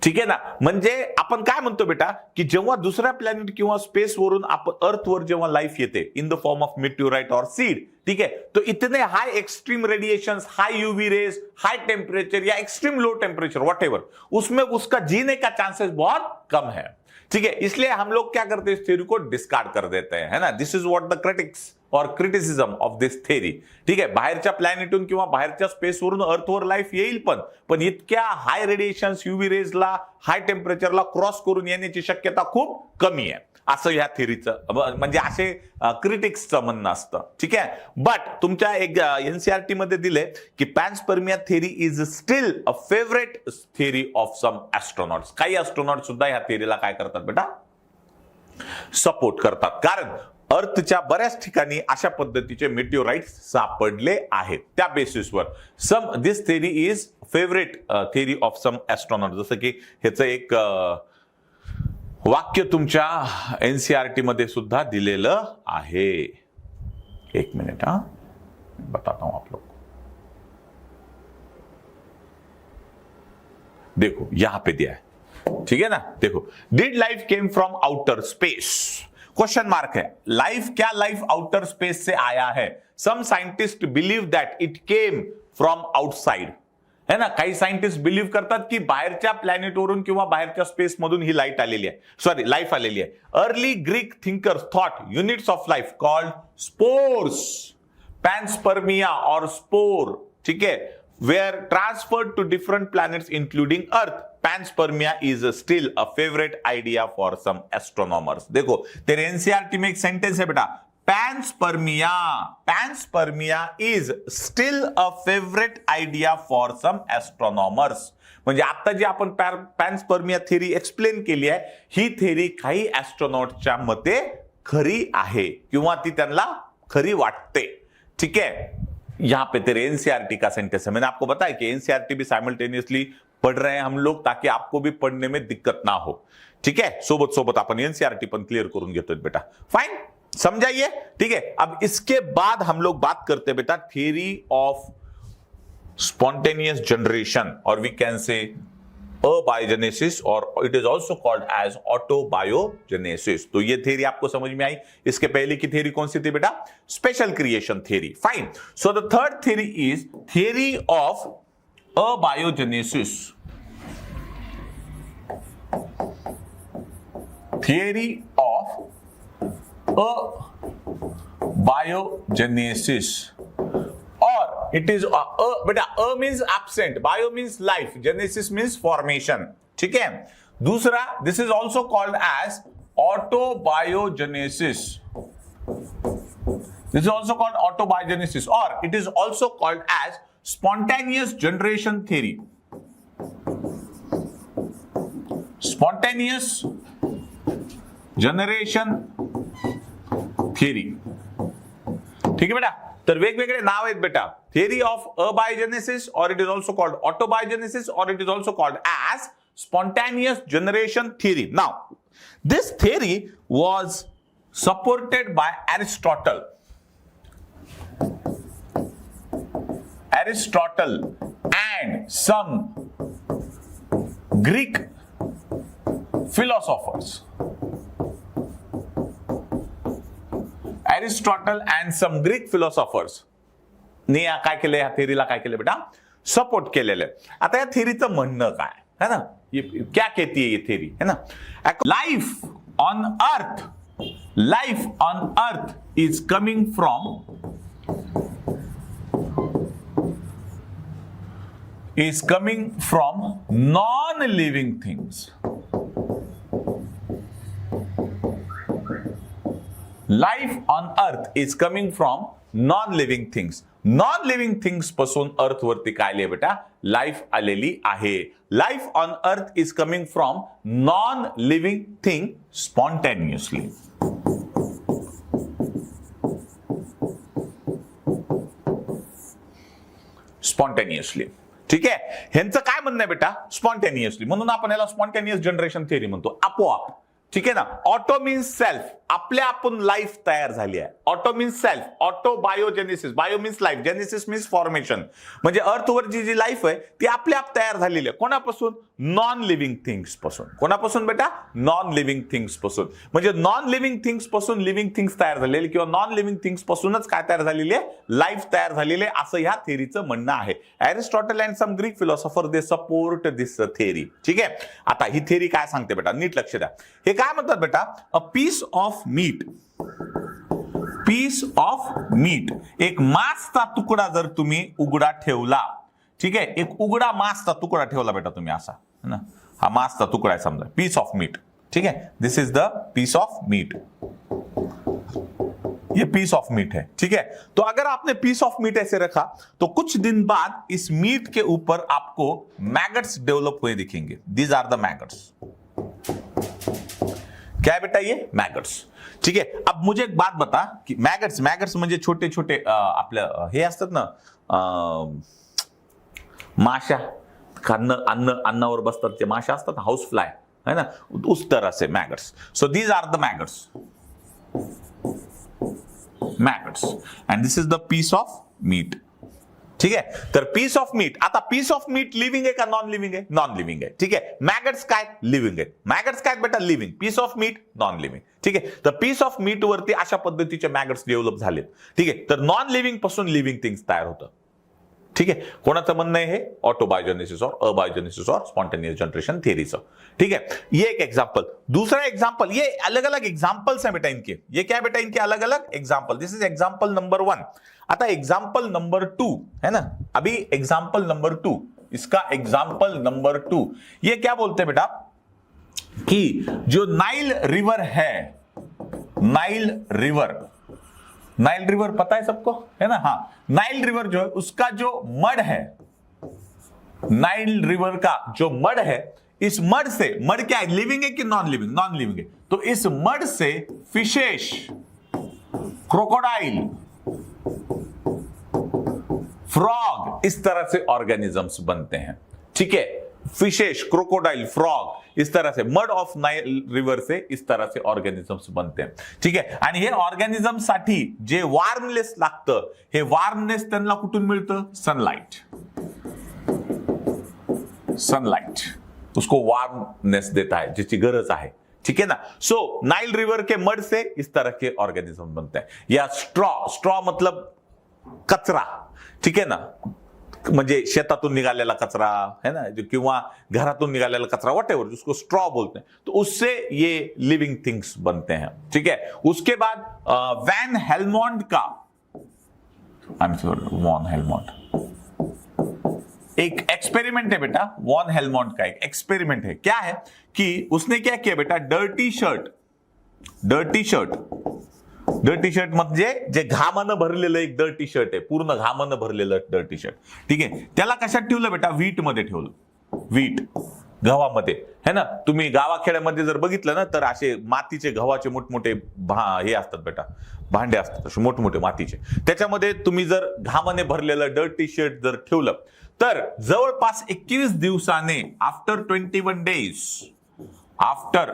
S1: ठीक आहे ना, म्हणजे आपण काय म्हणतो बेटा की जेव्हा दुसऱ्या प्लॅनेट किंवा स्पेस वरून अर्थवर जेव्हा लाईफ येते इन द फॉर्म ऑफ मेटियोराइट और सीड, ठीक है, तो इतने हाई एक्सट्रीम रेडिएशंस, हाई यूवी रेज, हाई टेम्परेचर या एक्सट्रीम लो टेम्परेचर व्हाटएवर, उसमें उसका जीने का चांसेस बहुत कम है. ठीक है, इसलिए हम लोग क्या करते हैं, इस थ्योरी को डिस्कार्ड कर देते हैं, है ना. This is what the critics और क्रिटिसिझम ऑफ दिस थेरी. ठीक आहे, बाहेरच्या प्लॅनेटून किंवा बाहेरच्या स्पेसवरून अर्थवर लाईफ येईल, पण इतक्या हाय रेडिएशन्स, यूव्ही रेजला, हाय टेम्परेचरला क्रॉस करून येण्याची शक्यता खूप कमी आहे, असं या थेरीचं म्हणजे असे क्रिटिक्सचं म्हणणं असतं. ठीक आहे, बट तुमच्या एक एनसीईआरटी मध्ये दिले की panspermia theory is still a favourite theory of some astronauts. काही ॲस्ट्रॉनॉट सुद्धा या थेरीला काय करतात बेटा, सपोर्ट करतात, कारण अर्थच्या बऱ्याच ठिकाणी अशा पद्धतीचे मेटिओराइट सापडले आहेत. त्या बेसिसवर this theory is favourite theory of some astronaut. जसं की ह्याचं एक वाक्य तुमच्या एनसीईआरटी मध्ये सुद्धा दिलेलं आहे. एक मिनिट, बताता हूं आप लोग को. देखो यहां पे दिया है ठीक है ना, देखो, did life came from outer space, question mark है, लाइफ क्या लाइफ आउटर स्पेस से आया है? Some scientist believe that it came from outside, है ना, काही सायंटिस्ट बिलीव्ह करतात की बाहेरच्या प्लॅनेटवरून किंवा बाहेरच्या स्पेस मधून ही लाईट आलेली आहे, सॉरी लाईफ आलेली आहे. Early Greek thinkers thought units of life called spores, panspermia और स्पोर, ठीक है, were transferred to different planets including Earth. Panspermia is still a favorite idea for some astronomers. देखो तेरे एनसीईआरटी में एक सेंटेंस है बेटा, panspermia, panspermia is still a favorite idea for some astronomers. म्हणजे आता जी आपण पॅन्सपर्मिया थेरी एक्सप्लेन केली आहे, ही थेरी काही ऍस्ट्रॉनॉटच्या मते खरी आहे किंवा ती त्यांना खरी वाटते. ठीक है, यहां पे तेरे एनसीईआरटी का सेंटेंस है. मैंने आपको बताया कि एनसीईआरटी भी साइमल्टेनियसली पढ़ रहे हैं हम लोग, ताकि आपको भी पढ़ने में दिक्कत ना हो. ठीक है, सोबत सोबत आपण एनसीईआरटी पण क्लियर करून घेतोय बेटा. फाइन, समझाइए. ठीक है, अब इसके बाद हम लोग बात करते हैं बेटा थियरी ऑफ स्पॉन्टेनियस जनरेशन, और वी कैन से अबायोजेनेसिस, और it is also called as autobiogenesis. तो ये थ्योरी आपको समझ में आई. इसके पहले की थ्योरी कौन सी थी बेटा? Special creation theory. Fine. So the third theory is theory of abiogenesis. Theory of abiogenesis, और इट इज बेटा a means absent, bio means life, genesis means formation. ठीक है, दूसरा this is also called as autobiogenesis. This is also called autobiogenesis, और it is also called as spontaneous generation theory. Spontaneous generation theory. ठीक है बेटा, तर वेगवेगळे नाव आहेत बेटा, थियरी ऑफ अबायोजेनेसिस, और it is also called autobiogenesis, और it is also called as spontaneous generation theory. Now this theory was supported by Aristotle. Aristotle and some Greek philosophers. Aristotle and some Greek philosophers ने काय केलं, या थेरीला काय केलं बेटा? Support केलेलं. आता या थेरीचं म्हणणं काय है ना, ये क्या कहती है ये थेरी, है ना? लाइफ ऑन अर्थ, life on earth is coming from non living things. Life on earth is coming from non living things. Non living things पासून अर्थ वरती काय आले बेटा? लाईफ आलेली आहे. Life on earth is coming from non living thing spontaneously. Spontaneously. ठीक आहे, ह्यांचं काय म्हणणं आहे बेटा? स्पॉन्टेनियसली, म्हणून आपण याला स्पॉन्टेनियस जनरेशन थिअरी म्हणतो, आपोआप. ठीक आहे ना, ऑटो मीन्स सेल्फ, आपल्या आपण लाईफ तयार झाली आहे. Auto means self, auto biogenesis, bio means life, genesis means formation. म्हणजे अर्थवर जी लाईफ आहे ती आपल्या आप तयार झालेली आहे. कोणापासून? नॉन लिव्हिंग थिंग्स पासून. कोणापासून बेटा? नॉन लिव्हिंग थिंग्स पासून. म्हणजे नॉन लिव्हिंग थिंग्स पासून लिव्हिंग थिंग्स तयार झालेली, किंवा नॉन लिव्हिंग थिंग्स पासूनच काय तयार झालेली आहे? लाईफ तयार झालेली आहे, असं ह्या थेरीचं म्हणणं आहे. Aristotle and some Greek philosopher they support this theory. ठीक आहे, आता ही थेरी काय सांगते बेटा? नीट लक्ष द्या. हे काय म्हणतात बेटा? A piece of meat, piece of meat, एक मांसचा तुकडा जर तुम्ही उघडा ठेवला, ठीक आहे, एक उघडा मांसचा तुकडा ठेवला बेटा तुम्ही असा, है ना, हा मांसचा तुकडा आहे समजा, पीस ऑफ मीट. ठीक है, this is the piece of meat. ये पीस ऑफ मीट है. ठीक है, तो अगर आपने पीस ऑफ मीट ऐसे रखा तो कुछ दिन बाद इस मीट के ऊपर आपको मैगट्स डेवलप हुए दिखेंगे. These are the maggots. क्या है बेटा? ये मैगट्स. ठीक है, अब मुझे एक बात बता कि मैगट्स, मैगट्स म्हणजे छोटे छोटे आपलं हे असतात ना, माशा, अन्नावर बसतात ते माशा असतात, हाऊस फ्लाय, है ना, उस तरह से maggots. So these are the maggots. Maggots, and this is the piece of meat. ठीक आहे. तर पीस ऑफ मीट, आता पीस ऑफ मीट लिव्हिंग आहे का नॉन लिव्हिंग आहे? नॉन लिव्हिंग आहे. ठीक आहे. मॅगट्स काय? लिव्हिंग आहेत. मॅगट्स काय बेटा? Living. Piece of meat non living. ठीक आहे. तर पीस ऑफ मीट वरती अशा पद्धतीचे मॅगट्स डेव्हलप झालेत. ठीक आहे. तर नॉन लिव्हिंग पासून लिव्हिंग थिंग्स तयार होतं. ठीक आहे. कोणाचं म्हणणं आहे हे? ऑटोबायोजेनेसिस और अबायोजेनेसिस और स्पॉन्टेनियस जनरेशन थियरीचं. ठीक है. ये एक एग्जांपल. दूसरा एग्जांपल, ये अलग अलग एग्जांपल्स हैं बेटा इनके. ये क्या बेटा? इनके अलग अलग example. This is example number 1. आता एग्जांपल नंबर 2 है ना, अभी एग्जांपल नंबर 2, इसका एग्जांपल नंबर 2 ये क्या बोलते हैं बेटा कि जो नाइल रिवर है, नाइल रिवर, नाइल रिवर पता है सबको, है ना? हाँ, नाइल रिवर जो है उसका जो मड है, नाइल रिवर का जो मड है, इस मड से, मड क्या है? लिविंग है कि नॉन लिविंग? नॉन लिविंग है. तो इस मड से फिशेस, क्रोकोडाइल, फ्रॉग, इस तरह से ऑर्गेनिजम्स बनते हैं. ठीक है. फिशेस, क्रोकोडाइल, फ्रॉग, इस तरह से मड ऑफ नाइल रिवर से इस तरह से ऑर्गेनिजम्स बनते हैं. ठीक आहे. आणि हे ऑर्गॅनिझम साठी जे वार्मनेस लागतं, हे वार्मनेस त्यांना कुठून मिळतं? सनलाइट. सनलाइट उसको वार्मनेस देता है, जिसकी गरज आहे. ठीक है ना. सो नाइल रिवर के मड से इस तरह के ऑर्गेनिज्म बनते हैं. या स्ट्रॉ, स्ट्रॉ मतलब कचरा. ठीक है ना, म्हणजे शेतातून निघालेला कचरा है ना, जो किंवा घरातून निघालेला कचरा, वट एवर, जिसको स्ट्रॉ बोलते हैं. तो उससे ये लिविंग थिंग्स बनते हैं. ठीक है. उसके बाद वैन हेलमोंट का, वॉन हेलमोंट, एक एक्सपेरिमेंट है बेटा. वॉन हेलमोंट का एक एक्सपेरिमेंट है. क्या है कि उसने क्या किया बेटा? Dirty shirt, dirty shirt, dirty shirt म्हणजे जे घामानं भरलेलं एक डर्टी शर्ट आहे, पूर्ण घामानं भरलेलं डर्टी शर्ट. ठीक आहे. त्याला कशात ठेवलं बेटा? वीट मध्ये ठेवलं. वीट, गव्हामध्ये, है ना. तुम्ही गावाखेड्यामध्ये जर बघितलं ना, तर असे मातीचे गव्हाचे मोठमोठे हे असतात बेटा, भांडे असतात असे मोठमोठे मातीचे. त्याच्यामध्ये तुम्ही जर घामाने भरलेलं डर्टी शर्ट जर ठेवलं, तर जवळपास 21 दिवसाने, आफ्टर 21 डेज, आफ्टर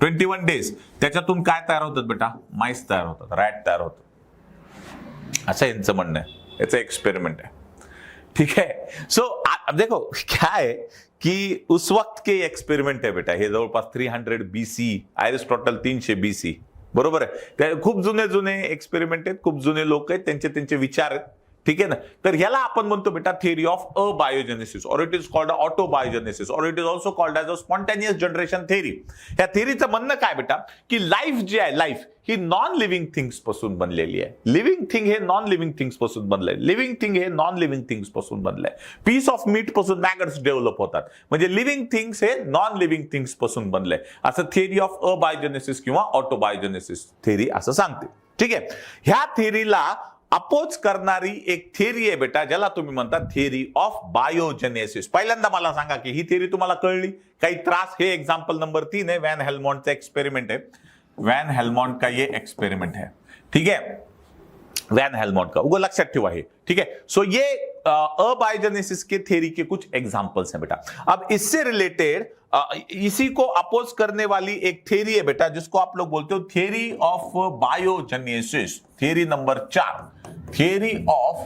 S1: 21 डेज त्याच्यातून काय तयार होतात बेटा? माइस तयार होतात, रॅट तयार होतात. असं यांचं म्हणणं आहे. याचं एक्सपेरिमेंट आहे. ठीक है. सो देखो क्या है कि उस वक्त के एक्सपेरिमेंट है बेटा. हे जवळपास 300 BC, एरिस्टॉटल 300 BC, बरोबर आहे. त्या खूप जुने जुने एक्सपेरिमेंट आहेत, खूप जुने लोक आहेत, त्यांचे विचार आहेत. ठीक आहे ना. तर ह्याला आपण म्हणतो बेटा थिअरी ऑफ अबायोजेनेसिस, और इट इज कॉल्ड ऑटोबायोजेनेसिस, और it is also called as a spontaneous generation theory. या थेअरीचं म्हणणं काय बेटा? की लाईफ जी आहे, लाईफ ही नॉन लिव्हिंग थिंग्स पासून बनलेली आहे. लिव्हिंग थिंग हे नॉन लिव्हिंग थिंग्स पासून बनलंय, लिव्हिंग थिंग हे नॉन लिव्हिंग थिंग्स पासून बनलंय. पीस ऑफ मीट पासून मॅगट्स डेव्हलप होतात, म्हणजे लिव्हिंग थिंग्स हे नॉन लिव्हिंग थिंग्स पासून बनलंय. असं थिअरी ऑफ अबायोजेनेसिस किंवा ऑटोबायोजेनेसिस थेअरी असं सांगते. ठीक आहे. ह्या थेअरीला अपोज करणारी एक थिअरी आहे बेटा, ज्याला तुम्ही म्हणता थिअरी ऑफ बायोजेनेसिस. पहिल्यांदा मला सांगा की ही थिअरी तुम्हाला कळली? काही त्रास? हे एक्झाम्पल नंबर 3 आहे, वॅन हेलमोंटचा एक्सपेरिमेंट आहे. वॅन हेलमोंट का ये एक्सपेरिमेंट है. ठीक है. वैन हेलमोंट का, वो लक्षात ठेवा है. ठीक है. सो ये अबायोजेनेसिस के थ्योरी के कुछ एग्जांपल्स हैं बेटा. अब इससे रिलेटेड इसी को अपोज करने वाली एक थ्योरी है बेटा, जिसको आप लोग बोलते हो theory of biogenesis. Theory number 4, theory of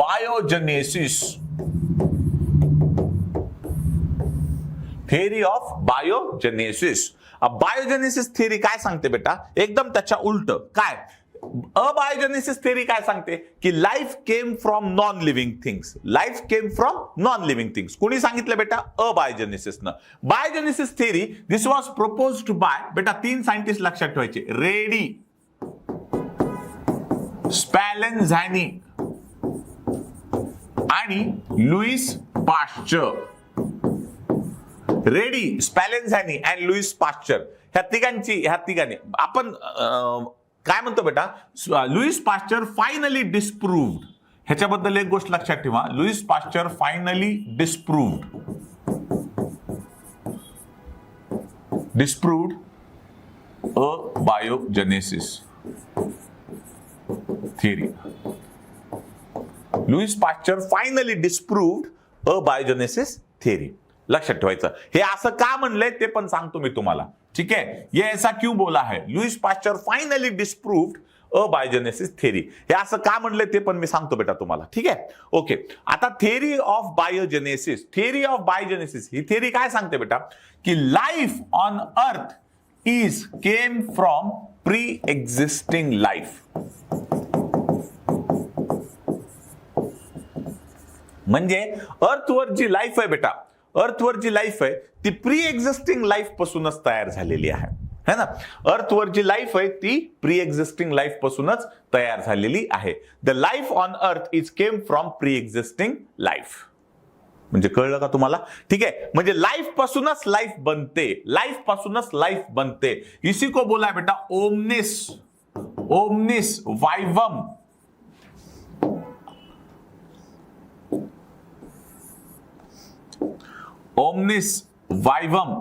S1: biogenesis. Theory of biogenesis. अब बायोजेनेसिस थ्योरी काय सांगते बेटा? एकदम त्याच्या उलट. काय? अबायोजेनेसिस थ्योरी काय सांगते? की life came from non living things. Life came from non living things. कोणी सांगितलं बेटा? अबायोजेनेसिसनं. Biogenesis theory this was proposed by बेटा 3 सायंटिस्ट लक्षात ठेवायचे. रेडी, स्पॅलेन्झॅनी आणि Louis Pasteur. Redi, Spallanzani and Louis Pasteur, ह्या तिघांनी आपण काय म्हणतो बेटा? Louis Pasteur finally disproved. ह्याच्याबद्दल एक गोष्ट लक्षात ठेवा. Louis Pasteur finally disproved abiogenesis theory. Louis Pasteur finally disproved abiogenesis theory. लक्षात ठेवायचं. हे असं का म्हणलंय ते पण सांगतो मी तुम्हाला. ठीक है. ये ऐसा क्यों बोला है? Louis Pasteur finally disproved abiogenesis theory. हे असं का म्हणलंय ते पण मी सांगतो बेटा तुम्हाला. ठीक आहे, ओके. आता theory of biogenesis, theory of biogenesis he theory काय सांगते बेटा, की life on earth is came from pre existing life. म्हणजे अर्थवर जी लाईफ आहे बेटा, अर्थवर जी लाईफ आहे ती प्री एक्झिस्टिंग लाईफ पासूनच तयार झालेली आहे, है ना. अर्थवर जी लाईफ आहे ती प्री एक्झिस्टिंग लाईफ पासूनच तयार झालेली आहे. The life on earth is came from pre existing life. म्हणजे कळलं का तुम्हाला? ठीक आहे, म्हणजे लाईफ पासूनच लाईफ बनते, लाईफ पासूनच लाईफ बनते. इसी को बोला है बेटा omnis, omnis vivum. Omnis vivum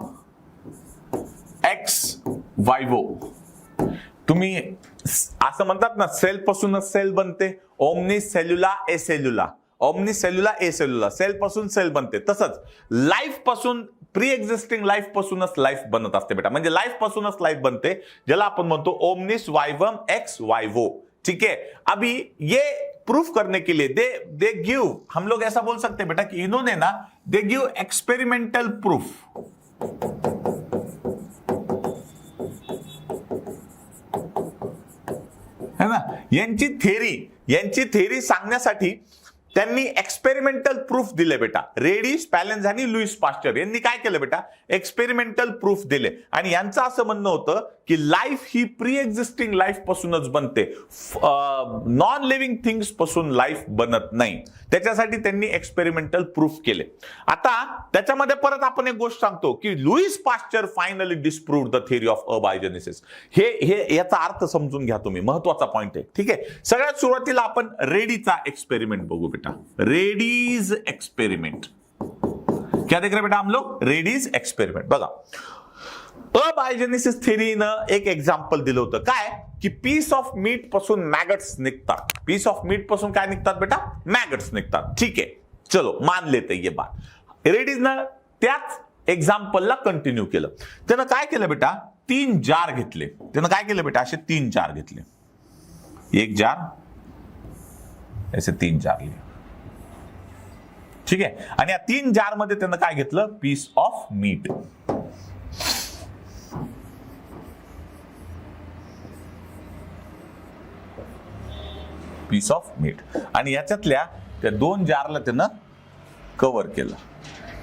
S1: x vivo. तुम्ही असं म्हणतात ना, सेल पासूनच सेल बनते. ओमनिस सेल्युला ए सेल्युला, ओमनिस सेल्युला ए सेल्युला, सेल पासून सेल बनते. तसंच लाईफ पासून, प्री एक्झिस्टिंग लाईफ पासूनच लाईफ बनत असते बेटा. म्हणजे लाईफ पासूनच लाईफ बनते, ज्याला आपण म्हणतो ओमनिस वाइवम एक्स वाइवो. ठीक है, अभी ये प्रूफ करने के लिए दे गिव, हम लोग ऐसा बोल सकते हैं बेटा कि इन्होंने ना दे गिव एक्सपेरिमेंटल प्रूफ. है ना, यांची थेरी सांगण्यासाठी त्यांनी एक्सपेरिमेंटल प्रूफ दिले बेटा. रेडी, स्पॅलेन्झ आणि लुईस पाश्चर यांनी काय केलं बेटा, एक्सपेरिमेंटल प्रूफ दिले. आणि यांचं असं म्हणणं होतं की लाईफ ही प्री एक्झिस्टिंग लाईफ पासूनच बनते, नॉन लिव्हिंग थिंग्स पासून लाईफ बनत नाही. त्याच्यासाठी त्यांनी एक्सपेरिमेंटल प्रूफ केले. आता त्याच्यामध्ये परत आपण एक गोष्ट सांगतो की Louis Pasteur finally disproved the theory of abiogenesis. हे याचा अर्थ समजून घ्या तुम्ही, महत्वाचा पॉइंट आहे. ठीक आहे, सगळ्यात सुरुवातीला आपण रेडीचा एक्सपेरिमेंट बघू बेटा. रेडीज एक्सपेरिमेंट क्या देख रहे बेटा हम लोग, रेडीज एक्सपेरिमेंट. बघा, अबायोजेनेसिस थेरीनं एक एक्झाम्पल दिलं होतं, काय की पीस ऑफ मीट पासून मॅगट्स निघतात. पीस ऑफ मीट पासून काय निघतात बेटा, मॅगट्स निघतात. ठीक आहे, चलो मान लेते ये बात. रेडीजनं त्याच एक्झाम्पलला कंटिन्यू केलं. त्यानं काय केलं बेटा, 3 जार घेतले. त्यानं काय केलं बेटा, असे 3 जार घेतले. एक जार, ऐसे 3 जार लिए. ठीक आहे, आणि या 3 जार मध्ये त्यानं काय घेतलं, piece of meat. Piece of meat. आणि याच्यातल्या त्या 2 जारला त्यानं कव्हर केलं.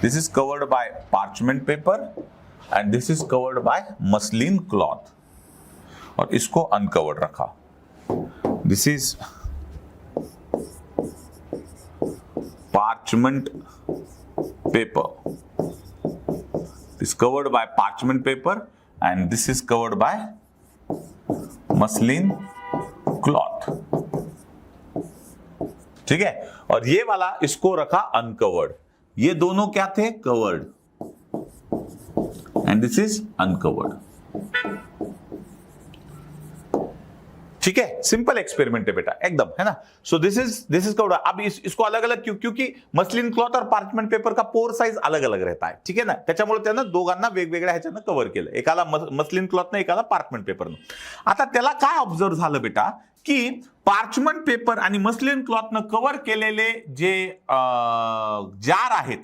S1: This is covered by parchment paper and this is covered by muslin cloth, और इसको अनकवर्ड रखा. This is parchment paper, this covered by parchment paper and this is covered by muslin cloth. ठीक है, और ये वाला इसको रखा अनकवर्ड. ये दोनों क्या थे, covered, end this is uncovered. ठीक है, सिंपल एक्सपेरिमेंट है बेटा एकदम, है ना. So this is covered. अब इसको अलग अलग क्योंकि मसलिन क्लॉथ और पार्चमेंट पेपर का पोर साइज अलग अलग रहता है. ठीक है ना, त्याच्यामुळे त्यानं दोघांना वेगवेगळ्या ह्याच्यानं कव्हर केलं, एकाला मसलिन क्लॉथनं, एकाला पार्चमेंट पेपरनं. आता त्याला काय ऑब्झर्व झालं बेटा, की पार्चमेंट पेपर आणि मसलिन क्लॉथनं कव्हर केलेले जे जार आहेत,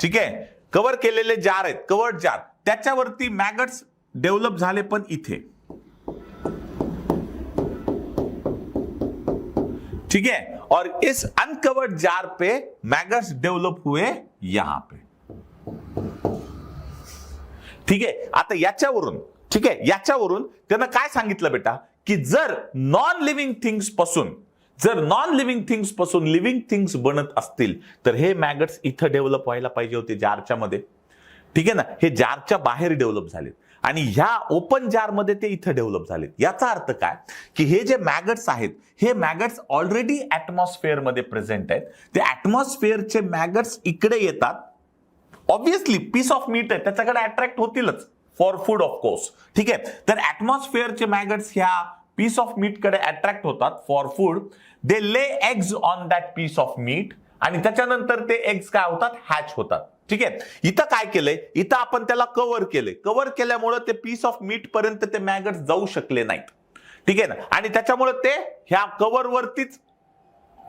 S1: ठीक आहे, कव्हर केलेले जार आहेत, कवर्ड जार, त्याच्यावरती मॅगट्स डेव्हलप झाले, पण इथे. ठीक है, और इस अनकवर्ड जार पे मैगट्स डेव्हलप हुए यहां पे. ठीक आहे, आता याच्यावरून, ठीक आहे, याच्यावरून त्यानं काय सांगितलं बेटा, की जर नॉन लिव्हिंग थिंग्स पासून लिव्हिंग थिंग्स बनत असतील तर हे मॅगट्स इथं डेव्हलप व्हायला पाहिजे होते जारच्या मध्ये. ठीक आहे ना, हे जारच्या बाहेर डेव्हलप झालेत आणि ह्या ओपन जार मध्ये ते इथं डेव्हलप झालेत. याचा अर्थ काय, की हे जे मॅगट्स आहेत, हे मॅगट्स ऑलरेडी ऍटमॉस्फिअर मध्ये प्रेझेंट आहेत. ते ऍटमॉस्फिअरचे मॅगट्स इकडे येतात. ऑब्व्हियसली पीस ऑफ मीट आहे, त्याच्याकडे अट्रॅक्ट होतीलच फॉर फूड ऑफ कोर्स. ठीक आहे, तर ऍटमॉस्फिअरचे मॅगट्स ह्या पीस ऑफ मीट कडे अट्रॅक्ट होतात for food. They lay eggs on that piece of meat, आणि त्याच्यानंतर ते एग्स काय होतात, हॅच होतात. ठीक आहे, इथं काय केलंय, इथं आपण त्याला कव्हर केलंय. कव्हर केल्यामुळे ते पीस ऑफ मीट पर्यंत ते मॅगट्स जाऊ शकले नाहीत. ठीक है ना, आणि त्याच्यामुळे ते ह्या कवर वरतीच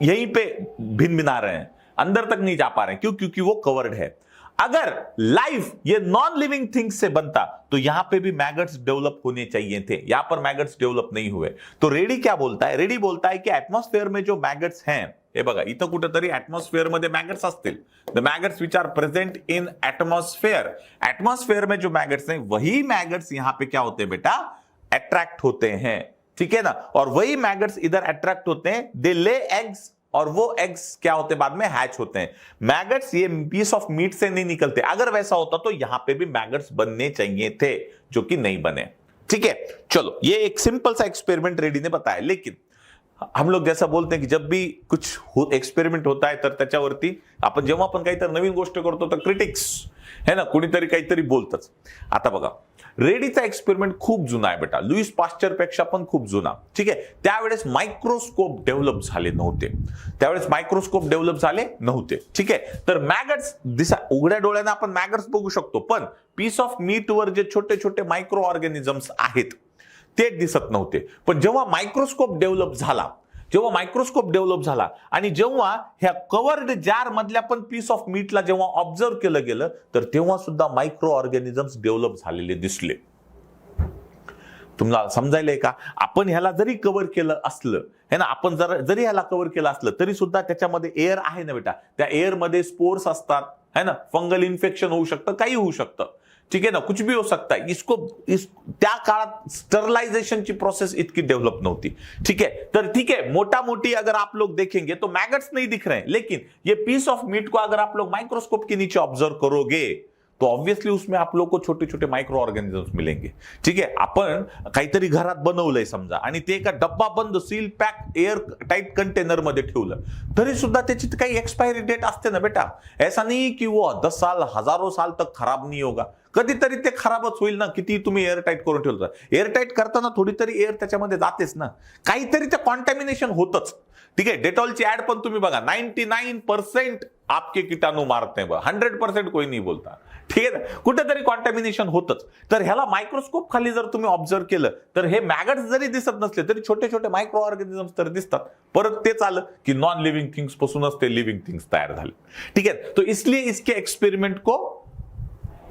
S1: यहीं पे भिन रहे हैं, अंदर तक नहीं जा पा रहे हैं। क्यों? क्योंकि वो कवर्ड है। अगर लाइफ ये नॉन लिविंग थिंग्स से बनता तो यहां पे भी मैगट्स डेवलप होने चाहिए थे, यहां पर मैगट्स डेवलप नहीं हुए। तो रेडी क्या बोलता है? रेडी बोलता है कि एटमॉस्फेअर में जो मैगट्स हैं, हे बघा इथं कुठेतरी एटमॉस्फेअर मध्ये मैगट्स असतील, the maggots which are present in atmosphere, atmosphere में जो मैगट्स हैं वही मैगट्स यहां पे क्या होते हैं बेटा? अट्रैक्ट होते हैं, ठीक है ना, और वही मैगट्स इधर अट्रैक्ट होते हैं, दे ले एग्स, और वो एग्स क्या होते हैं? बाद में हैच होते हैं। मैगट्स ये पीस ऑफ मीट से नहीं निकलते, अगर वैसा होता तो यहां पे भी मैगट्स बनने चाहिए थे, जो कि नहीं बने, ठीक है। चलो, ये एक सिंपल सा एक्सपेरिमेंट रेडी ने बताया, लेकिन हम लोग जैसा बोलते हैं की जब भी कुछ एक्सपेरिमेंट होता है तर त्याच्यावरती आपण जेव्हा पण काहीतरी नवीन गोष्ट करतो तर क्रिटिक्स है ना, कुणीतरी काहीतरी बोलतच। आता बघा, रेडीचा एक्सपेरिमेंट खूप जुना आहे बेटा, लुईस पाश्चर पेक्षा पण खूप जुना, ठीक आहे। त्यावेळेस मायक्रोस्कोप डेव्हलप झाले नव्हते, ठीक आहे। तर मॅगट्स उघड्या डोळ्याने आपण मॅगट्स बघू शकतो, पण पीस ऑफ मीट वर जे छोटे छोटे मायक्रो ऑर्गॅनिझम्स आहेत ते दिसत नव्हते। पण जेव्हा मायक्रोस्कोप डेव्हलप झाला आणि जेव्हा ह्या कवर्ड जार मधल्या पण पीस ऑफ मीटला जेव्हा ऑब्झर्व केलं गेलं तर तेव्हा सुद्धा मायक्रो ऑर्गॅनिझम्स डेव्हलप झालेले दिसले। तुम्हाला समजायलंय का? आपण ह्याला जरी कव्हर केलं असलं है ना, आपण जरी ह्याला कव्हर केलं असलं तरी सुद्धा त्याच्यामध्ये एअर आहे ना बेटा, त्या एअर मध्ये स्पोर्स असतात है ना, फंगल इन्फेक्शन होऊ शकतं, काही होऊ शकतं, ठीक है ना, कुछ भी हो सकता है। त्या काळात स्टरलाइजेशनची प्रोसेस इतकी डेवलप नव्हती, ठीक है। तर ठीक है, मोटा मोटी अगर आप लोग देखेंगे तो मैगट्स नहीं दिख रहे हैं, लेकिन ये पीस ऑफ मीट को अगर आप लोग माइक्रोस्कोप के नीचे ऑब्जर्व करोगे तो ऑब्वियसली उसमें आप लोग को छोटे छोटे माइक्रो ऑर्गेनिजम्स मिलेंगे, ठीक है। आपण काहीतरी घरात बनवलंय समजा आणि ते एका डब्बा बंद seal pack air tight container मध्ये ठेवलं तरी सुद्धा त्याची काही एक्सपायरी डेट असते ना बेटा। ऐसा नहीं कि वो 10 साल हजारों साल तक खराब नहीं होगा, कधीतरी ते खराबच होईल ना, किती तुम्ही एअर टाइट करून ठेवता। एअर टाइट करताना थोडी तरी एअर त्याच्यामध्ये जातेच ना, काहीतरी ते कॉन्टॅमिनेशन होतच, ठीक है। डेटॉलची ऍड पण तुम्ही बघा, 99% आपके कीटाणू मारते हैं, 100% कोई नहीं बोलता, ठीक है ना, कुठेतरी कॉन्टॅमिनेशन होतच। तर ह्याला मायक्रोस्कोप खाली जर तुम्ही ऑब्झर्व केलं तर हे मॅगट्स जरी दिसत नसले तरी छोटे छोटे मायक्रो ऑर्गॅनिझम्स तर दिसतात। परत तेच आलं की नॉन लिव्हिंग थिंग्स पासूनच ते लिव्हिंग थिंग्स तयार झाले, ठीक है। तो इसलिए इसके एक्सपेरिमेंट को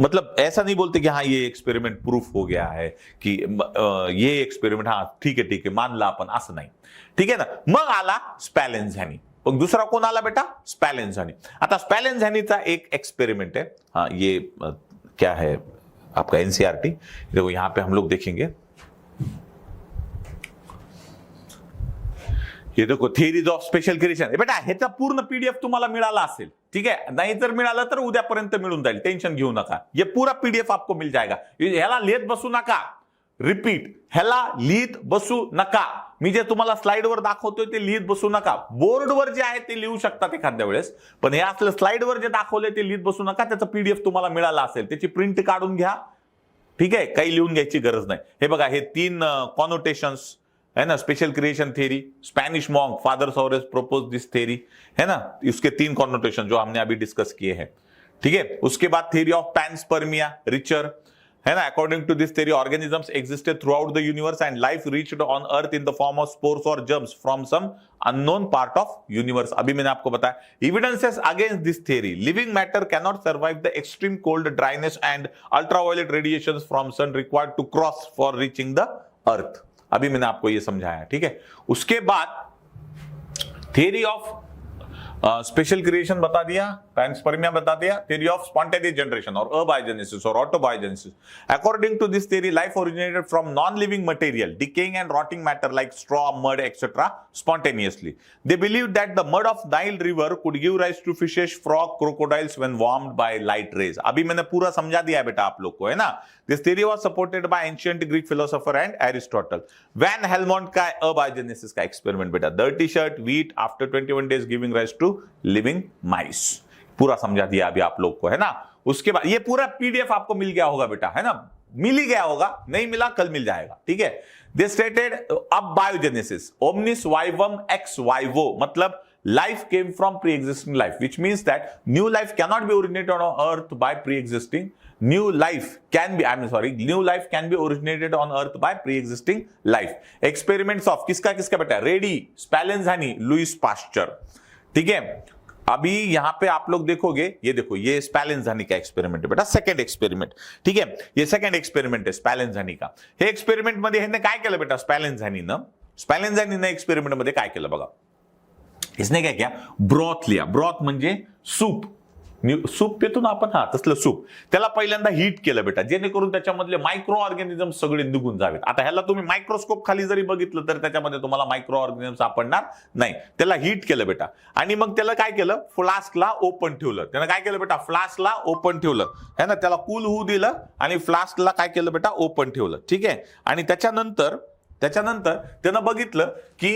S1: मतलब ऐसा नहीं बोलते कि हाँ ये एक्सपेरिमेंट प्रूफ हो गया है कि ये एक्सपेरिमेंट हाँ ठीक है मानला आपण, असं नाही, ठीक है ना। मग आला स्पॅलेन्झॅनी, मग दूसरा कौन आला बेटा? स्पॅलेन्झॅनी। आता स्पॅलेन्झॅनीचा एक एक्सपेरिमेंट है, हाँ ये क्या है आपका एनसीईआरटी, देखो यहाँ पे हम लोग देखेंगे, हे देखो थिअरीज ऑफ स्पेशल क्रिएशन, बेटा ह्याचा पूर्ण पीडीएफ तुम्हाला मिळाला असेल, ठीक है, नाही जर मिळालं तर उद्यापर्यंत मिळून जाईल, टेंशन घेऊ नका, ये पूरा पीडीएफ आपको मिल जाएगा। ह्याला लिहित बसू नका, रिपीट, ह्याला लिहित बसू नका, मी जे तुम्हाला स्लाइडवर दाखवतोय ते लिहित बसू नका। बोर्डवर जे आहे ते लिहू शकतात एखाद्या वेळेस, पण हे असलं स्लाइडवर जे दाखवलंय ते लिहित बसू नका, त्याचा पीडीएफ तुम्हाला मिळाला असेल त्याची प्रिंट काढून घ्या, ठीक आहे, काही लिहून घ्यायची गरज नाही। हे बघा, हे 3 कॉनोटेशन्स है ना, special creation theory, Spanish monk father Soares propose this theory, है ना, इसके 3 कॉनोटेशन जो हमने अभी डिस्कस किए हैं, ठीक है। उसके बाद थ्योरी ऑफ पैनस्पर्मिया रिचर, है ना, according to this theory organisms existed throughout the universe and life reached on earth in the form of spores और germs from some unknown part of universe. अभी मैंने आपको बताया evidences against this theory, living matter cannot survive the extreme cold, dryness and ultraviolet radiations from sun required to cross for reaching the earth. अभी मैंने आपको ये समझाया, ठीक है। उसके बाद थ्योरी ऑफ स्पेशल क्रिएशन बता दिया, पैनस्पर्मिया बता दिया, थ्योरी ऑफ स्पॉन्टेनियस जनरेशन और अबायोजेनेसिस और autobiogenesis. According to this theory life originated from non living material, decaying and rotting matter like straw, mud etcetera spontaneously. They believed that the mud of Nile river could give rise to fishes, frog, crocodiles when warmed by light rays. अभी मैंने पूरा समझा दिया है बेटा आप लोग को, है ना। This theory was supported by ancient Greek philosopher and Aristotle. Van Helmont का abiogenesis का experiment बेटा, dirty shirt, wheat after 21 days giving rise to living mice. पूरा समझा दिया अभी आप लोग को, है ना। उसके बाद ये पूरा पीडीएफ आपको मिल गया होगा बेटा, है ना, मिल ही गया होगा, नहीं मिला कल मिल जाएगा, ठीक है। दे स्टेटेड अब biogenesis omnis vivum x vivo, मतलब life came from pre-existing life, which means that new life cannot be originated on earth by pre-existing new life can be, I am sorry, new life can be originated on earth by pre existing life. Experiments of किसका किसका बेटा, ready, स्पेलेंजानी, Lewis pasture. ठीक है, अभी यहां पे आप लोग देखोगे, ये देखो ये स्पेलेंजानी का एक्सपेरिमेंट है बेटा, सेकंड एक्सपेरिमेंट। ठीक है, ये सेकंड एक्सपेरिमेंट आहे स्पेलेंजानी का। हे एक्सपेरिमेंट मध्ये ह्याने काय केलं बेटा, स्पेलेंजानीनं एक्सपेरिमेंट मध्ये काय केलं बघा, इसने काय किया, ब्रॉथ लिया, ब्रॉथ म्हणजे सूप, सूप पितो ना आपण, हा तसलं सूप, त्याला पहिल्यांदा हीट केलं बेटा, जेणेकरून त्याच्यामधले मायक्रो ऑर्गॅनिझम सगळे निघून जावेत। आता ह्याला तुम्ही मायक्रोस्कोप खाली जरी बघितलं तर त्याच्यामध्ये तुम्हाला मायक्रो ऑर्गॅनिझम सापडणार नाही, त्याला हीट केलं बेटा, आणि मग त्याला काय केलं, फ्लास्कला ओपन ठेवलं। त्यानं काय केलं बेटा, फ्लास्कला ओपन ठेवलं है ना, त्याला कूल होऊ दिलं आणि फ्लास्कला काय केलं बेटा, ओपन ठेवलं। ठीक आहे, आणि त्याच्यानंतर त्यानं बघितलं की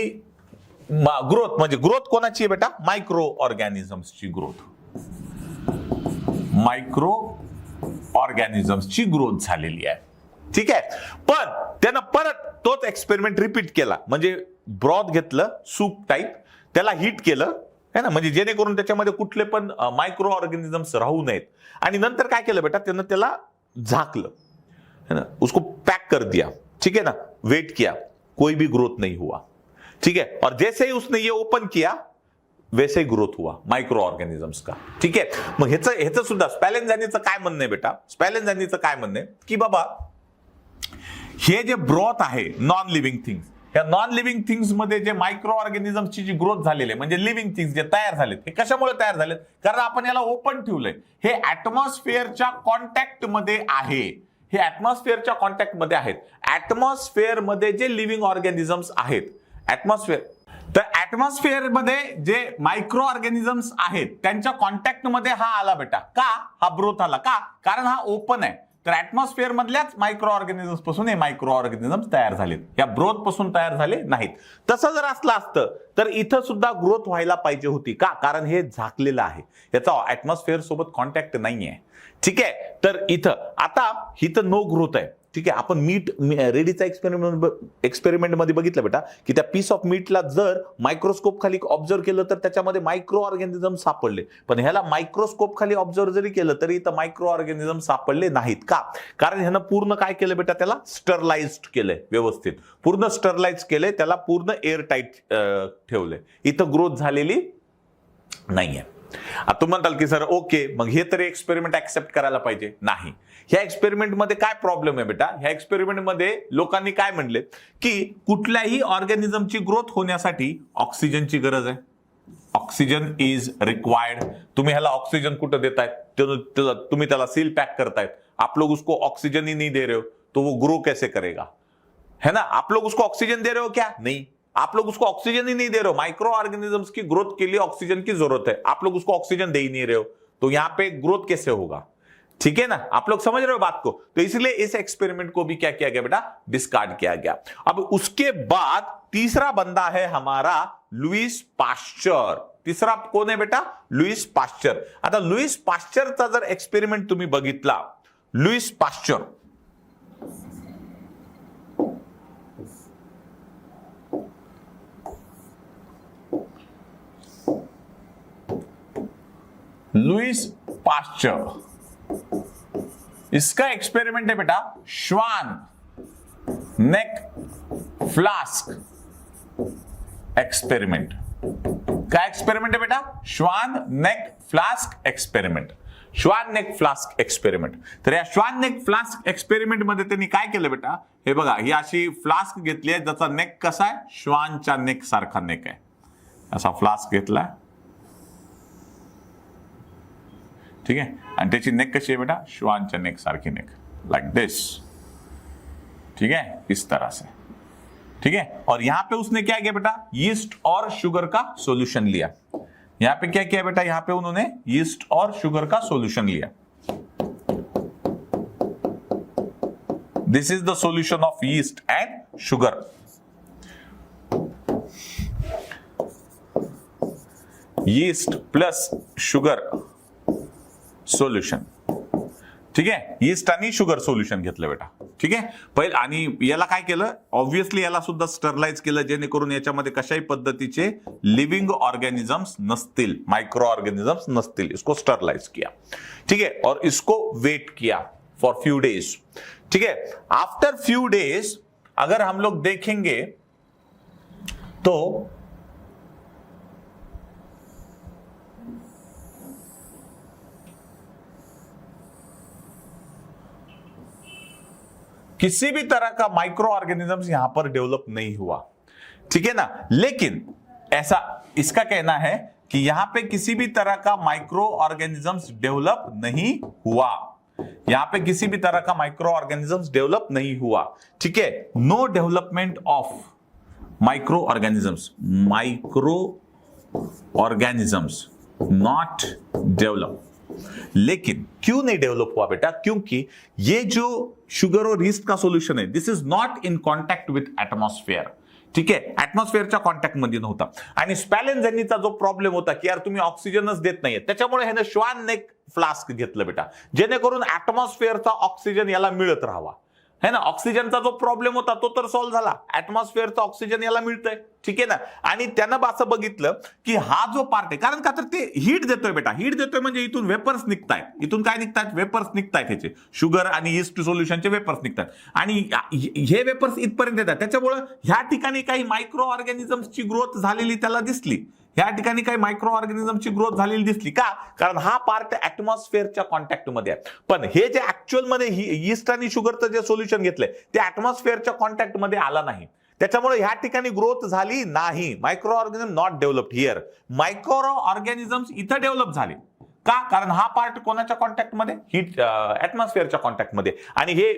S1: ग्रोथ, म्हणजे ग्रोथ कोणाची आहे बेटा, मायक्रो ऑर्गॅनिझम्सची ग्रोथ, मायक्रो ऑर्गॅनिझम्सची ग्रोथ झालेली आहे। ठीक आहे, पण त्यानं परत तोच एक्सपेरिमेंट रिपीट केला, म्हणजे ब्रॉथ घेतलं सूप टाईप, त्याला हीट केलं है ना, म्हणजे जेणेकरून त्याच्यामध्ये कुठले पण मायक्रो ऑर्गॅनिझम्स राहू नयेत, आणि नंतर काय केलं बेटा, त्यानं त्याला झाकलं है ना, उसको पैक कर दिया। ठीक है ना, वेट किया, कोई भी ग्रोथ नहीं हुआ। ठीक है, और जैसे ही उसने ये ओपन किया वैसे ही ग्रोथ हुआ माइक्रो ऑर्गेनिजम्स का। ठीक आहे, मग ह्याचं सुद्धा स्पेलेंजानीचं काय म्हणणं आहे बेटा, स्पेलेंजानीचं काय म्हणणं आहे की बाबा हे जे ब्रॉथ आहे नॉन लिव्हिंग थिंग्स, या नॉन लिव्हिंग थिंग्स मध्ये जे मायक्रो ऑर्गॅनिझमची जी ग्रोथ झालेली आहे, म्हणजे लिव्हिंग थिंग्स जे तयार झालेत, हे कशामुळे तयार झालेत, कारण आपण याला ओपन ठेवलंय, हे ऍटमॉस्फिअरच्या कॉन्टॅक्ट मध्ये आहे, हे ऍटमॉस्फिअरच्या कॉन्टॅक्ट मध्ये आहेत। ऍटमॉस्फिअर मध्ये जे लिव्हिंग ऑर्गॅनिझम्स आहेत, ऍटमॉस्फिअर मध्ये जे मायक्रो ऑर्गॅनिझम्स आहेत त्यांच्या कॉन्टॅक्ट मध्ये हा आला बेटा, का हा ब्रोथ आला, का कारण हा ओपन आहे, तर ऍटमॉस्फिअर मधल्याच मायक्रो ऑर्गॅनिझम्स पासून हे मायक्रो ऑर्गॅनिझम्स तयार झालेत, या ब्रोथ पासून तयार झाले नाहीत। तसं जर असलं असतं तर इथं सुद्धा ग्रोथ व्हायला पाहिजे होती, का कारण हे झाकलेलं आहे, याचा ऍटमॉस्फिअर सोबत कॉन्टॅक्ट नाहीये। ठीक आहे, तर इथं आता इथं नो ग्रोथ आहे। ठीक आहे, आपण मीट रेडीचा एक्सपेरिमेंट मध्ये बघितलं बेटा की त्या पीस ऑफ मीटला जर मायक्रोस्कोप खाली ऑब्झर्व केलं तर त्याच्यामध्ये मायक्रो ऑर्गॅनिझम सापडले, पण ह्याला मायक्रोस्कोप खाली ऑब्झर्व जरी केलं तरी इथं मायक्रो ऑर्गॅनिझम सापडले नाहीत, का कारण ह्यानं पूर्ण काय केलं बेटा, त्याला स्टरलाइज्ड केलंय, व्यवस्थित पूर्ण स्टरलाइज केलंय, त्याला पूर्ण एअर टाईट ठेवलंय, इथं ग्रोथ झालेली नाहीये। आता तुम्ही म्हणताल की सर ओके, मग हे तरी एक्सपेरिमेंट ऍक्सेप्ट करायला पाहिजे, नाही। ह्या एक्सपेरिमेंट मध्ये काय प्रॉब्लेम आहे बेटा, ह्या एक्सपेरिमेंट मध्ये लोकांनी काय म्हणले की कुठल्याही ऑर्गॅनिझमची ग्रोथ होण्यासाठी ऑक्सिजनची गरज आहे, ऑक्सिजन इज रिक्वायर्ड। तुम्ही ह्याला ऑक्सिजन कुठं देतायत, तुम्ही त्याला सील पॅक करतायत, आप लोग उसको ऑक्सीजन ही नहीं दे रहे हो तो वो ग्रो कैसे करेगा, है ना, आप लोग उसको ऑक्सीजन दे रहे हो क्या, नहीं, आप लोग उसको ऑक्सीजन ही नहीं दे रहे हो, माइक्रो ऑर्गेनिजम्स की ग्रोथ के लिए ऑक्सीजन की जरूरत है, आप लोग उसको ऑक्सीजन दे ही नहीं रहे हो, तो यहां पे ग्रोथ कैसे होगा। ठीक है ना, आप लोग समझ रहे हो बात को, तो इसलिए इस एक्सपेरिमेंट को भी क्या किया गया बेटा, डिस्कार्ड किया गया। अब उसके बाद तीसरा बंदा है हमारा लुईस पाश्चर। तीसरा कोण है बेटा, लुईस पाश्चर। आता लुईस पाश्चरचा जर एक्सपेरिमेंट तुम्ही बघितला, लुईस पाश्चर इसका एक्सपेरिमेंट है बेटा श्वान नेक फ्लास्क एक्सपेरिमेंट। क्या एक्सपेरिमेंट है बेटा, श्वान नेक फ्लास्क एक्सपेरिमेंट, श्वान नेक फ्लास्क एक्सपेरिमेंट। तर या श्वान नेक फ्लास्क एक्सपेरिमेंट मध्ये त्यांनी काय केलं बेटा, हे बघा ही अशी फ्लास्क घेतली आहे ज्याचा नेक कसा आहे, श्वानच्या नेक सारखा नेक आहे, असा फ्लास्क घेतलाय, ठीक है, आणि त्याची नेक कशी आहे बेटा, श्वानच्या नेक सारखी नेक, लाइक दिस, ठीक है, इस तरह से, ठीक है। और यहां पे उसने क्या किया बेटा, यीस्ट और शुगर का सॉल्यूशन लिया, यहां पे क्या किया बेटा, यहां पे उन्होंने यीस्ट और शुगर का सॉल्यूशन लिया, this is the solution of yeast and sugar. Yeast plus sugar solution, ठीक आहे, यीस्ट आणि शुगर सोल्युशन घेतलं बेटा, ठीक आहे। पहिलं आणि याला काय केलं, ऑब्व्हियसली याला सुद्धा स्टरलाइज केलं, जेणेकरून याच्यामध्ये कशाही पद्धतीचे लिव्हिंग ऑर्गेनिजम्स नसतील, माइक्रो ऑर्गेनिजम्स नसतील, इसको स्टरलाइज किया, ठीक है, और इसको वेट किया, फॉर फ्यू डेज। ठीक है, आफ्टर फ्यू डेज अगर हम लोग देखेंगे तो किसी भी तरह का माइक्रो ऑर्गेनिजम्स यहां पर डेवलप नहीं हुआ। ठीक है ना, लेकिन ऐसा इसका कहना है कि यहां पे किसी भी तरह का माइक्रो ऑर्गेनिजम्स डेवलप नहीं हुआ, यहां पे किसी भी तरह का माइक्रो ऑर्गेनिजम्स डेवलप नहीं हुआ। ठीक है, no development of micro organisms, micro organisms not develop. लेकिन क्यों नहीं डेवलप हुआ बेटा? क्योंकि ये जो शुगर और यीस्ट का सोल्यूशन है, this is not in contact with atmosphere. ठीक आहे, ऍटमॉस्फेअरच्या कॉन्टॅक्ट मध्ये नव्हता। आणि स्पॅलेन्झॅनीचा जो प्रॉब्लेम होता की यार तुम्ही ऑक्सिजनच देत नाहीये, त्याच्यामुळे ह्याने श्वान नेक फ्लास्क घेतलं बेटा, जेणेकरून ऍटमॉस्फेअरचा ऑक्सिजन याला मिळत राहावा, है ना। ऑक्सिजनचा जो प्रॉब्लेम होता तो तर सॉल्व्ह झाला, ऍटमॉस्फेअरचा ऑक्सिजन याला मिळतंय। ठीक आहे ना, आणि त्यानं असं बघितलं की हा जो पार्ट आहे, कारण का तर ते हीट देतोय बेटा, हीट देतोय म्हणजे इथून वेपर्स निघतायत, इथून काय निघतायत? वेपर्स निघतायत, ह्याचे शुगर आणि यीस्ट सोल्युशनचे वेपर्स निघतात, आणि हे वेपर्स इथपर्यंत येतात, त्याच्यामुळे ह्या ठिकाणी काही मायक्रो ऑर्गॅनिझम्सची ग्रोथ झालेली त्याला दिसली, या ठिकाणी काही मायक्रो ऑर्गॅनिझमची ग्रोथ झालेली दिसली का? कारण हा पार्ट ऍटमॉस्फेअरच्या कॉन्टॅक्ट मध्ये आहे। पण हे जे ऍक्च्युअल मध्ये यीस्ट आणि शुगरचं जे सोल्युशन घेतलंय ते ऍटमॉस्फेअरच्या कॉन्टॅक्ट मध्ये आला नाही, त्याच्यामुळे ह्या ठिकाणी ग्रोथ झाली नाही। Micro organism not developed here, micro organisms इथं डेव्हलप झाले का? कारण हा पार्ट कोणाच्या कॉन्टॅक्ट मध्ये? हीट, ऍटमॉस्फेअरच्या कॉन्टॅक्ट मध्ये, आणि हे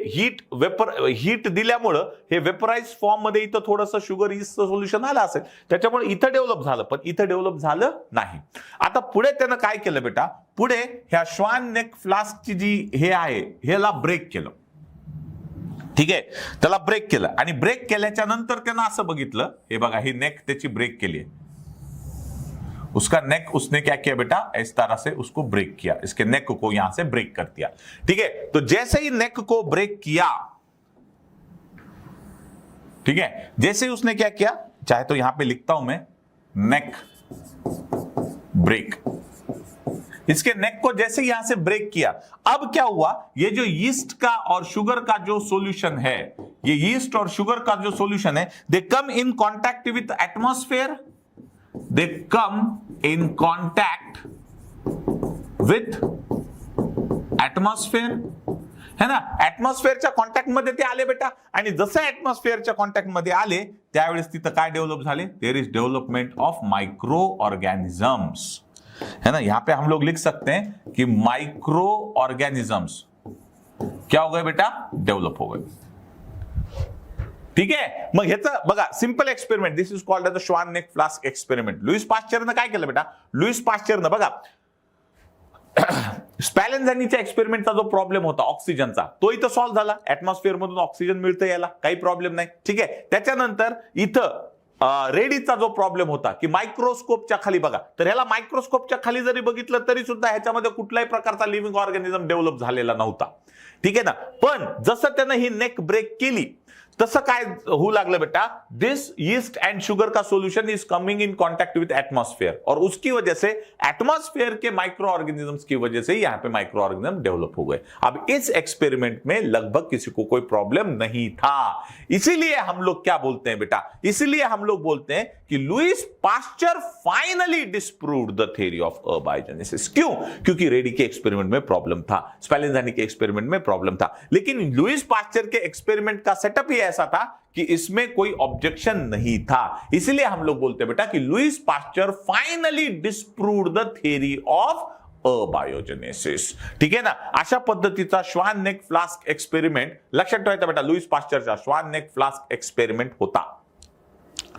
S1: हीट दिल्यामुळं हे वेपराइज फॉर्म मध्ये इथं थोडंसं शुगर यीस्ट सोल्युशन आलं असेल, त्याच्यामुळे इथं डेव्हलप झालं, पण इथं डेव्हलप झालं नाही। आता पुढे त्यानं काय केलं बेटा? पुढे ह्या श्वान नेक फ्लास्कची जी हे आहे ह्याला ब्रेक केलं। ठीक आहे, त्याला ब्रेक केलं, आणि ब्रेक केल्याच्या नंतर त्यानं असं बघितलं, हे बघा ही नेक त्याची ब्रेक केली आहे, उसका नेक उसने क्या किया बेटा? इस तरह से उसको ब्रेक किया, इसके नेक को यहां से ब्रेक कर दिया। ठीक है, तो जैसे ही नेक को ब्रेक किया, ठीक है, जैसे ही उसने क्या किया, चाहे तो यहां पे लिखता हूं मैं नेक ब्रेक, इसके नेक को जैसे यहां से ब्रेक किया, अब क्या हुआ? ये जो यीस्ट का और शुगर का जो सॉल्यूशन है, ये यीस्ट और शुगर का जो सॉल्यूशन है, they come in contact with atmosphere, they come in contact with atmosphere, है ना। ऍटमॉस्फेअरच्या कॉन्टॅक्ट मध्ये ते आले बेटा, आणि जसं ऍटमॉस्फेअरच्या कॉन्टॅक्ट मध्ये आले त्यावेळेस तिथं काय डेव्हलप झाले? There is development of micro organisms, है ना। यहां पे हम लोग लिख सकते हैं कि माइक्रो ऑर्गेनिजम्स क्या हो गए बेटा? डेव्हलप हो गए। ठीक आहे, मग ह्याचं बघा simple experiment, this is called as the swan neck flask experiment. Louis पाश्चरनं काय केलं बेटा? लुईस पाश्चरनं बघा स्पॅलेन्झॅनीच्या एक्सपेरिमेंटचा जो प्रॉब्लेम होता ऑक्सिजनचा, तो इथं सॉल्व्ह झाला, ऍटमॉस्फेअर मधून ऑक्सिजन मिळतं याला, काही प्रॉब्लेम नाही। ठीक आहे, त्याच्यानंतर इथं रेडीचा जो प्रॉब्लेम होता की मायक्रोस्कोपच्या खाली बघा, तर ह्याला मायक्रोस्कोपच्या खाली जरी बघितलं तरी सुद्धा ह्याच्यामध्ये कुठल्याही प्रकारचा लिव्हिंग ऑर्गॅनिझम डेव्हलप झालेला नव्हता। ठीक आहे ना, पण जसं त्यानं ही नेक ब्रेक केली तसं काय होऊ लागलं बेटा? दिस यीस्ट एंड शुगर का solution is coming in contact with atmosphere, और उसकी वजह से एटमॉस्फेयर के माइक्रो ऑर्गेनिजम्स की वजह से यहाँ पे माइक्रो ऑर्गेनिज्म डेवलप हो गए। अब इस एक्सपेरिमेंट में लगभग किसी को कोई प्रॉब्लम नहीं था, इसीलिए हम लोग क्या बोलते हैं बेटा? इसीलिए हम लोग बोलते हैं कि Louis Pasteur finally disproved the theory of abiogenesis. क्यों? क्योंकि रेडी के एक्सपेरिमेंट में प्रॉब्लम था, स्पैलेंज़ानी के एक्सपेरिमेंट में प्रॉब्लम था, लेकिन लुईस पाश्चर के एक्सपेरिमेंट का सेटअप ही ऐसा था कि इसमें कोई ऑब्जेक्शन नहीं था। इसलिए हम लोग बोलते हैं बेटा कि Louis Pasteur finally disproved the theory of abiogenesis. ठीक है ना, अशा पद्धतीचा श्वान नेक फ्लास्क एक्सपेरिमेंट लक्षात ठेवायचा बेटा, लुईस पाश्चरचा श्वान नेक फ्लास्क एक्सपेरिमेंट होता।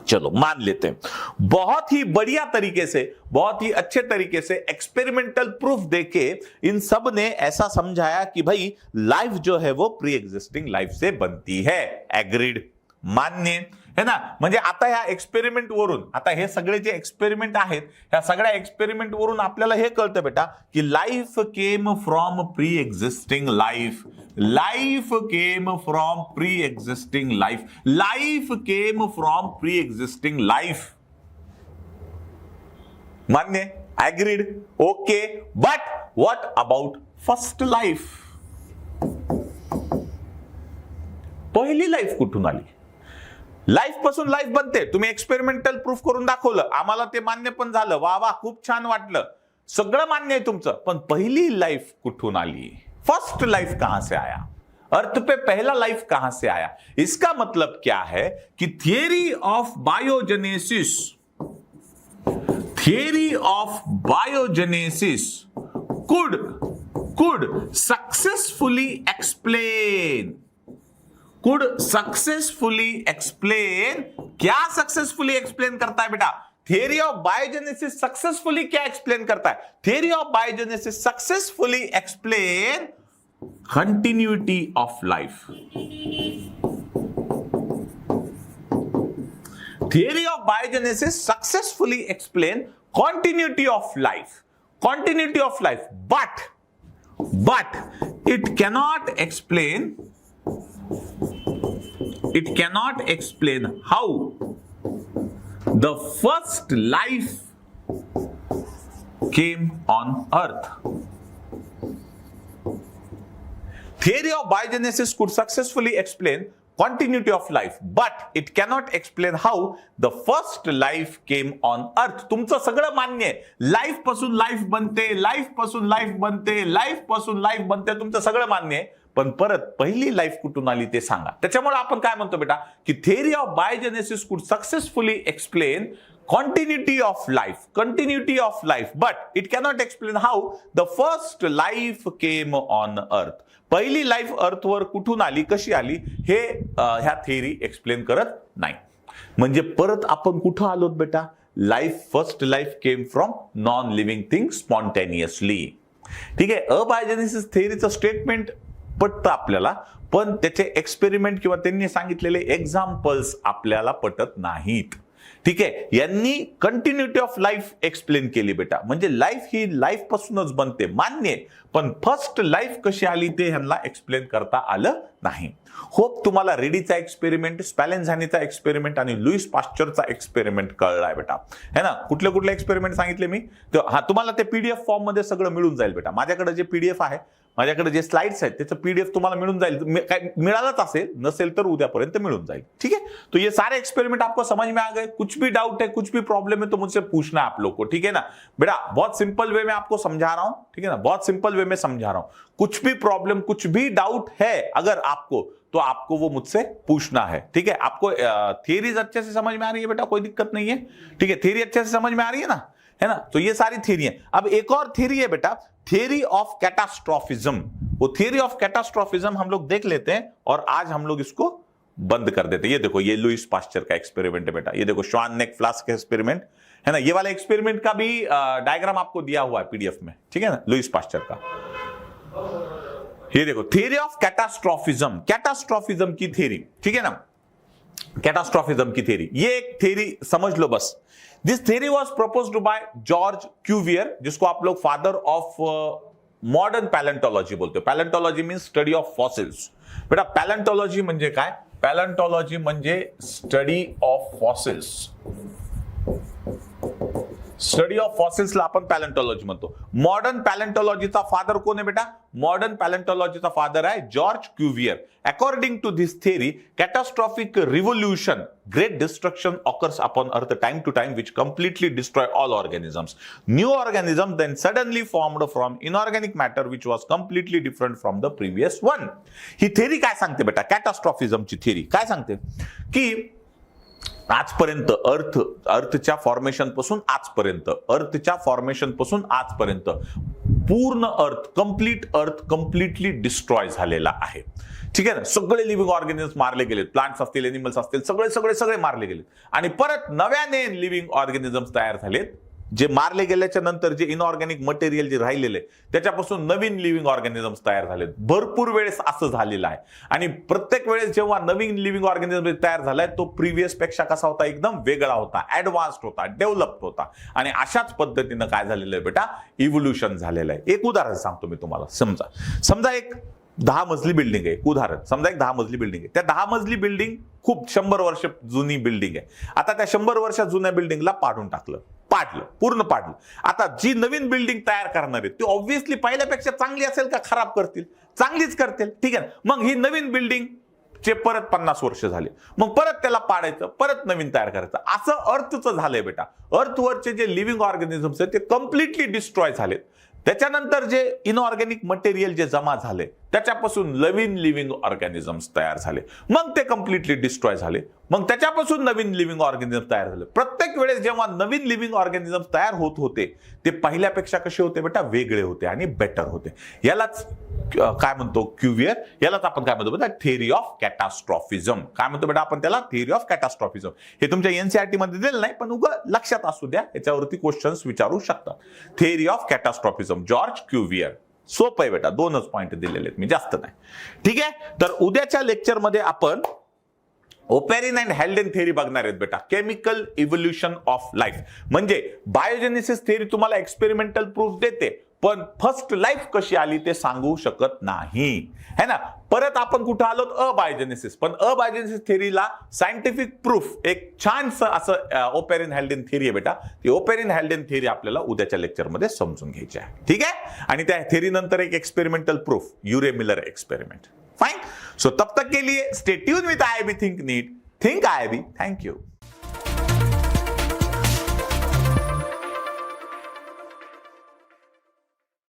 S1: चलो मान लेते हैं, बहुत ही बढ़िया तरीके से, बहुत ही अच्छे तरीके से एक्सपेरिमेंटल प्रूफ देके इन सब ने ऐसा समझाया कि भाई लाइफ जो है वो प्री एग्जिस्टिंग लाइफ से बनती है। एग्रीड, मान्य है ना। म्हणजे आता ह्या एक्सपेरिमेंट वरून, आता हे सगळे जे एक्सपेरिमेंट आहेत, ह्या सगळ्या एक्सपेरिमेंट वरून आपल्याला हे कळतं बेटा की life came from pre existing life, life came from pre existing life, life came from pre existing life. मान्य, agreed, okay, but what about first life? पहिली लाईफ कुठून आली? लाईफ पासून लाईफ बनते, तुम्ही एक्सपेरिमेंटल प्रूफ करून दाखवलं, आम्हाला ते मान्य पण झालं, वा वा खूप छान वाटलं, सगळं मान्य आहे तुमचं, पण पहिली लाईफ कुठून आली? फर्स्ट लाइफ कहां से आया? अर्थ पे पहला लाइफ कहां से आया? इसका मतलब क्या है कि theory of biogenesis, theory of biogenesis could successfully explain, क्या सक्सेसफुली एक्सप्लेन करता है बेटा? थियरी ऑफ बायोजेनेसिस सक्सेसफुली क्या एक्सप्लेन करता है? Theory of biogenesis successfully explain continuity of life. Theory of biogenesis successfully explain continuity of life, but it cannot explain how the first life came on earth. Theory of biogenesis could successfully explain continuity of life, but it cannot explain how the first life came on earth. तुमचं सगळं मान्य आहे, life पासून life बनते, life पासून life बनते, life पासून life बनते, तुमचं सगळं मान्य आहे, पण परत पहिली लाईफ कुठून आली ते सांगा. त्याच्यामुळे आपण काय म्हणतो बेटा की थियरी ऑफ बायोजेनेसिस कुड successfully explain continuity of life, but it cannot explain how the first life came on earth. पहिली लाईफ अर्थवर कुठून आली, कशी आली, हे ह्या थिअरी एक्सप्लेन करत नाही. म्हणजे परत आपण कुठं आलोत बेटा? First life came from non living thing spontaneously. ठीक आहे, अबायोजेनेसिस थिअरीचं स्टेटमेंट पटतं आपल्याला, पण त्याचे एक्सपेरिमेंट किंवा त्यांनी सांगितलेले एक्झाम्पल्स आपल्याला पटत नाहीत. ठीक आहे, यांनी कंटिन्युटी ऑफ लाईफ एक्सप्लेन केली बेटा, म्हणजे लाईफ ही लाईफ पासूनच बनते, मान्य, पण फर्स्ट लाईफ कशी आली ते ह्यांना एक्सप्लेन करता आलं नाही. होप तुम्हाला रेडीचा एक्सपेरिमेंट, स्पॅलेन्झानीचा एक्सपेरिमेंट आणि लुईस पाश्चरचा एक्सपेरिमेंट कळलाय बेटा, है ना. कुठले कुठले एक्सपेरिमेंट सांगितले मी, हा तुम्हाला ते पीडीएफ फॉर्म मध्ये सगळं मिळून जाईल बेटा. माझ्याकडे जे पीडीएफ आहे, माझ्याकडे जे स्लाइड्स आहेत, त्याचं पीडीएफ तुम्हाला मिळून जाईल. काय मिळालंच असेल, नसेल तर उद्यापर्यंत मिळून जाईल. ठीक है, तो ये सारे एक्सपेरिमेंट आपको समझ में आ गए? कुछ भी डाउट है, कुछ भी प्रॉब्लम है तो मुझसे पूछना आप लोग को. ठीक है ना बेटा, बहुत सिंपल वे में आपको समझा रहा हूं. ठीक है ना, बहुत सिंपल वे में समझा रहा हूं. कुछ भी प्रॉब्लम, कुछ भी डाउट है अगर आपको, तो आपको वो मुझसे पूछना है. ठीक है, आपको थियरीज अच्छे से समझ में आ रही है बेटा? कोई दिक्कत नहीं है. ठीक है, थियरी अच्छे से समझ में आ रही है ना, है ना. तो ये सारी थियरी है. अब एक और थियरी है बेटा, थियरी ऑफ कैटास्ट्रोफिज्म. वो थियरी ऑफ कैटास्ट्रोफिज्म हम लोग देख लेते हैं और आज हम लोग इसको बंद कर देते हैं. ये देखो, ये लुईस पाश्चर का एक्सपेरिमेंट है बेटा. ये देखो, श्वान नेक फ्लास्क का एक्सपेरिमेंट है ना. ये वाला एक्सपेरिमेंट का भी डायग्राम आपको दिया हुआ है पीडीएफ में. ठीक है ना, लुईस पाश्चर का. ये देखो, थियरी ऑफ कैटास्ट्रोफिज्म की थियरी. ठीक है ना, कैटास्ट्रोफिज्म की थियरी, ये एक थियरी समझ लो बस. This theory was proposed by George Cuvier, जिसको आप लोग फादर ऑफ मॉडर्न पैलेंटोलॉजी बोलते हो. Palaeontology means study of fossils. बेटा, पैलेंटोलॉजी म्हणजे काय? पैलेंटोलॉजी म्हणजे study of fossils. Study of फॉसिल्सला आपण पॅलेंटॉलॉजी म्हणतो. मॉडर्न पॅलेंटॉलॉजीचा फादर कोण आहे बेटा? मॉडर्न पॅलेंटॉलॉजीचा फादर आहे George Cuvier. According to this theory, catastrophic revolution, great destruction occurs upon earth time to time which completely destroy all organisms. New organisms then suddenly formed from inorganic matter which was completely different from the previous one. He theory काय सांगते बेटा? कॅटास्ट्रॉफिझमची theory काय सांगते की आजपर्यंत अर्थच्या formation पासून आजपर्यंत पूर्ण अर्थ कम्प्लिटली डिस्ट्रॉय झालेला आहे. ठीक आहे ना, सगळे लिव्हिंग ऑर्गॅनिजम्स मारले गेलेत, प्लांट्स असतील, एनिमल्स असतील, सगळे मारले गेलेत आणि परत नव्याने लिव्हिंग ऑर्गॅनिजम्स तयार झालेत. जे मारले गेल्याच्या नंतर जे इनऑर्गॅनिक मटेरियल जे राहिलेले त्याच्यापासून नवीन लिव्हिंग ऑर्गॅनिजम्स तयार झालेत. भरपूर वेळेस असं झालेलं आहे आणि प्रत्येक वेळेस जेव्हा नवीन लिव्हिंग ऑर्गॅनिझम तयार झालाय तो प्रिव्हियस पेक्षा कसा होता? एकदम वेगळा होता, ऍडव्हान्स्ड होता, डेव्हलप्ड होता. आणि अशाच पद्धतीनं काय झालेलं आहे बेटा? इव्होल्युशन झालेलं आहे. एक उदाहरण सांगतो मी तुम्हाला. समजा एक 10 मजली बिल्डिंग आहे. उदाहरण, समजा एक 10 मजली बिल्डिंग आहे. त्या 10 मजली बिल्डिंग खूप 100 वर्ष जुनी बिल्डिंग आहे. आता त्या 100 वर्ष जुन्या बिल्डिंगला पूर्ण पाडलं. आता जी नवीन बिल्डिंग तयार करणार आहे ती ऑब्व्हियसली पहिल्यापेक्षा चांगली असेल का खराब करतील? चांगलीच करतील. ठीक आहे, मग ही नवीन बिल्डिंग चे परत 50 वर्ष झाले, मग परत त्याला पाडायचं, परत नवीन तयार करायचं, असं अर्थचं झालंय बेटा. अर्थवरचे जे लिव्हिंग ऑर्गॅनिझम्स आहेत ते कम्प्लिटली डिस्ट्रॉय झालेत. त्याच्यानंतर जे इनऑर्गॅनिक मटेरियल जे जमा झाले त्याच्यापासून नवीन लिव्हिंग ऑर्गॅनिझम्स तयार झाले, मग ते कम्प्लिटली डिस्ट्रॉय झाले, मग त्याच्यापासून नवीन लिव्हिंग ऑर्गॅनिझम तयार झाले. प्रत्येक वेळेस जेव्हा नवीन लिव्हिंग ऑर्गॅनिझम तयार होत होते ते पहिल्यापेक्षा कसे होते बेटा, वेगळे होते आणि बेटर होते. यालाच काय म्हणतो, क्युव्हियर, यालाच आपण काय म्हणतो बेटा, थिअरी ऑफ कॅटास्ट्रॉफिझम. काय म्हणतो बेटा आपण त्याला, थिअरी ऑफ कॅटास्ट्रॉफिझम. हे तुमच्या एनसीईआरटी मध्ये दिलेलं नाही, पण उगा लक्षात असू द्या, याच्यावरती क्वेश्चन्स विचारू शकतात. Theory of catastrophism, George Cuvier. सोपं आहे बेटा, 2च पॉइंट दिलेले आहेत मी, जास्त नाही. ठीक आहे, तर उद्याच्या लेक्चरमध्ये आपण ओपेरिन अँड हॅल्डेन थेअरी बघणार आहेत बेटा. केमिकल इव्होल्युशन ऑफ लाईफ, म्हणजे बायोजेनेसिस थेअरी तुम्हाला एक्सपेरिमेंटल प्रूफ देते, पण फर्स्ट लाईफ कशी आली ते सांगू शकत नाही, है ना. परत आपण कुठं आलो, अबायोजेनेसिस. पण अबायोजेनेसिस थेअरीला सायंटिफिक प्रूफ एक छानसं असं ओपेरिन हॅल्डेन थेअरी आहे बेटा. ती ओपेरिन हॅल्डेन थेअरी आपल्याला उद्याच्या लेक्चरमध्ये समजून घ्यायची आहे. ठीक आहे, आणि त्या थेअरी नंतर एक experimental proof, Urey Miller experiment. Fine. So तब तक के लिए stay tune with IIB think NEET, think IIB. Thank you.